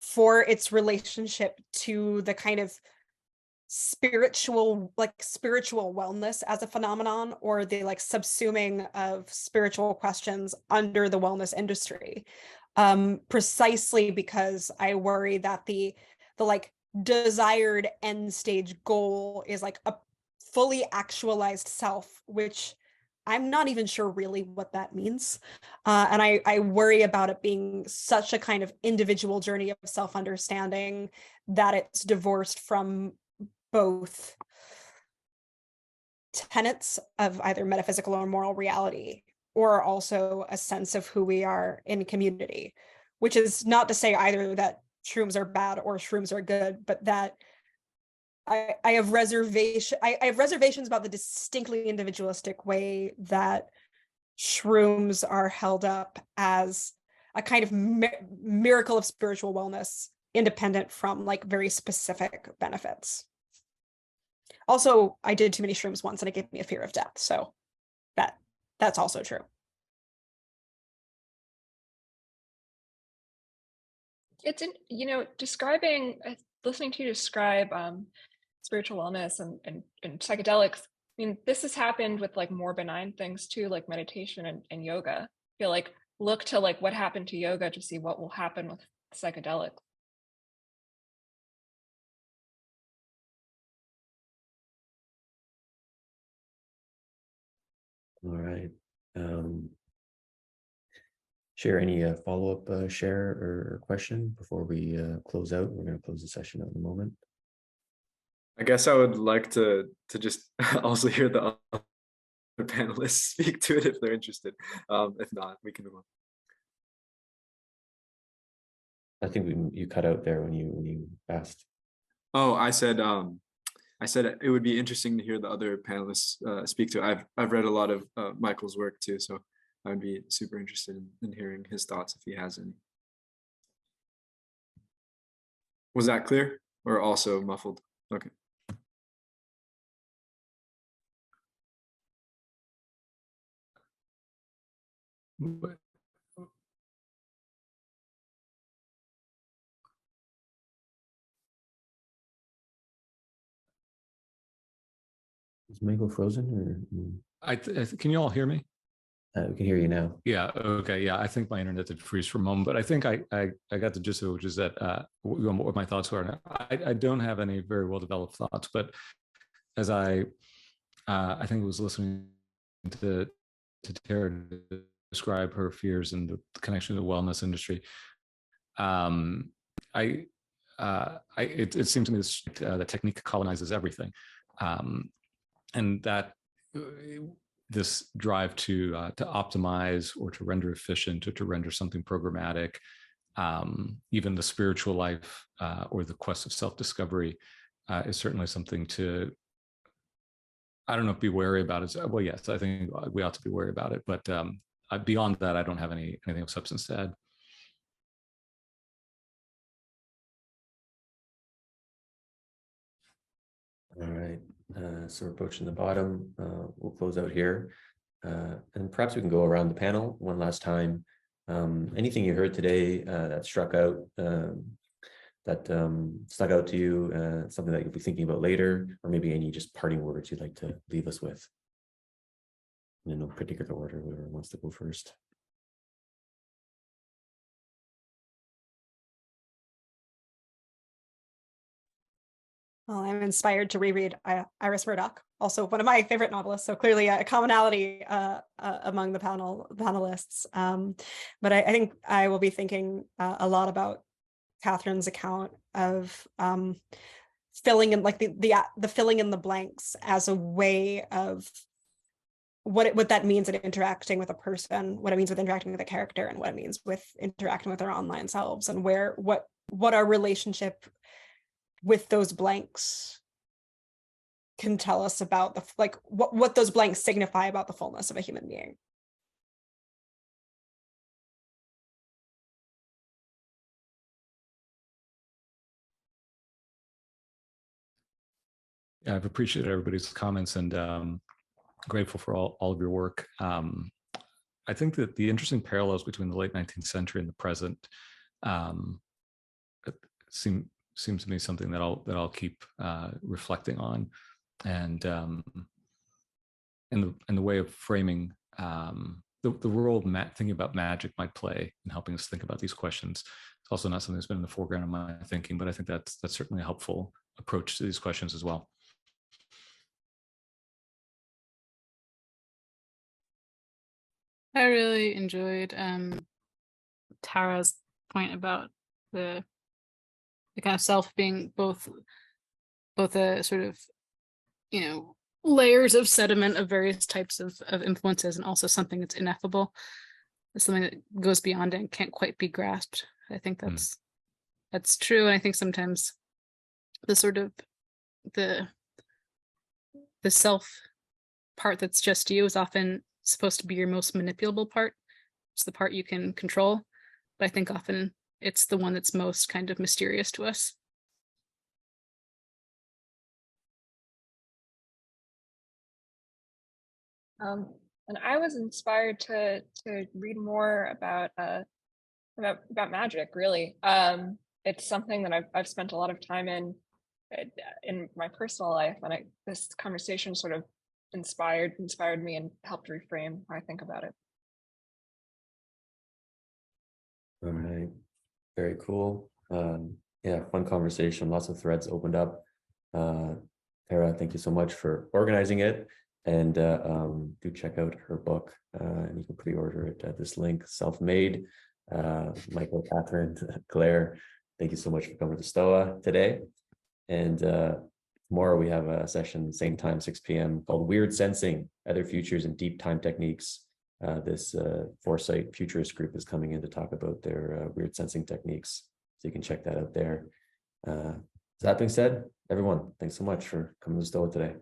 for its relationship to the kind of spiritual wellness as a phenomenon, or the like subsuming of spiritual questions under the wellness industry, precisely because I worry that the like desired end stage goal is like a fully actualized self, which I'm not even sure really what that means. And I worry about it being such a kind of individual journey of self-understanding that it's divorced from both tenets of either metaphysical or moral reality, or also a sense of who we are in community, which is not to say either that shrooms are bad or shrooms are good, but that I have reservations about the distinctly individualistic way that shrooms are held up as a kind of miracle of spiritual wellness, independent from like very specific benefits. Also, I did too many shrooms once and it gave me a fear of death. So that's also true.
It's describing, listening to you describe spiritual wellness and psychedelics. I mean, this has happened with like more benign things too, like meditation and yoga. I feel like look to like what happened to yoga to see what will happen with psychedelics.
All right. Share any follow-up share or question before we close out? We're going to close the session out in a moment.
I guess I would like to just also hear the other panelists speak to it if they're interested. If not, we can move on.
I think you cut out there when you asked.
Oh, I said it would be interesting to hear the other panelists speak to. I've read a lot of Michael's work too, so I would be super interested in hearing his thoughts if he has any. Was that clear or also muffled? Okay.
Is Michael frozen or?
Can you all hear me?
We can hear you now.
Yeah. Okay. Yeah. I think my internet did freeze for a moment, but I think I got the gist of it, which is that what my thoughts were. I don't have any very well developed thoughts, but as I think I was listening to Tara describe her fears and the connection to the wellness industry. It seems to me that technique colonizes everything, and that this drive to optimize or to render efficient or to render something programmatic, even the spiritual life or the quest of self-discovery is certainly something to, I don't know, be wary about it. Well, yes, I think we ought to be wary about it, but beyond that, I don't have anything of substance to add.
All right, so we're approaching the bottom. We'll close out here, and perhaps we can go around the panel one last time. Anything you heard today that stuck out to you, something that you'll be thinking about later, or maybe any just parting words you'd like to leave us with? In no particular order, whoever wants to go first.
Well, I'm inspired to reread Iris Murdoch, also one of my favorite novelists. So clearly a commonality among the panelists. But I think I will be thinking a lot about Katherine's account of filling in, like the filling in the blanks as a way of what that means in interacting with a person, what it means with interacting with a character, and what it means with interacting with our online selves, and what our relationship with those blanks can tell us about what those blanks signify about the fullness of a human being.
Yeah, I've appreciated everybody's comments and grateful for all of your work. I think that the interesting parallels between the late 19th century and the present seems to me something that I'll keep reflecting on, and in the way of framing the role thinking about magic might play in helping us think about these questions. It's also not something that's been in the foreground of my thinking, but I think that's certainly a helpful approach to these questions as well.
I really enjoyed Tara's point about the kind of self being both a sort of, layers of sediment of various types of influences, and also something that's ineffable. It's something that goes beyond and can't quite be grasped. I think that's true. And I think sometimes the sort of the self part that's just you is often supposed to be your most manipulable part. It's the part you can control, but I think often it's the one that's most kind of mysterious to us.
And I was inspired to read more about magic. Really, it's something that I've spent a lot of time in my personal life, and this conversation sort of inspired me and helped reframe how I think about it.
All right, very cool. Yeah, fun conversation, lots of threads opened up. Tara, thank you so much for organizing it, and do check out her book, and you can pre-order it at this link, Self-Made. Michael, Katherine, Clare, thank you so much for coming to Stoa today. And tomorrow we have a session, same time, 6 p.m. called Weird Sensing, Other Futures and Deep Time Techniques. This Foresight Futurist group is coming in to talk about their weird sensing techniques. So you can check that out there. So that being said, everyone, thanks so much for coming to Stoa today.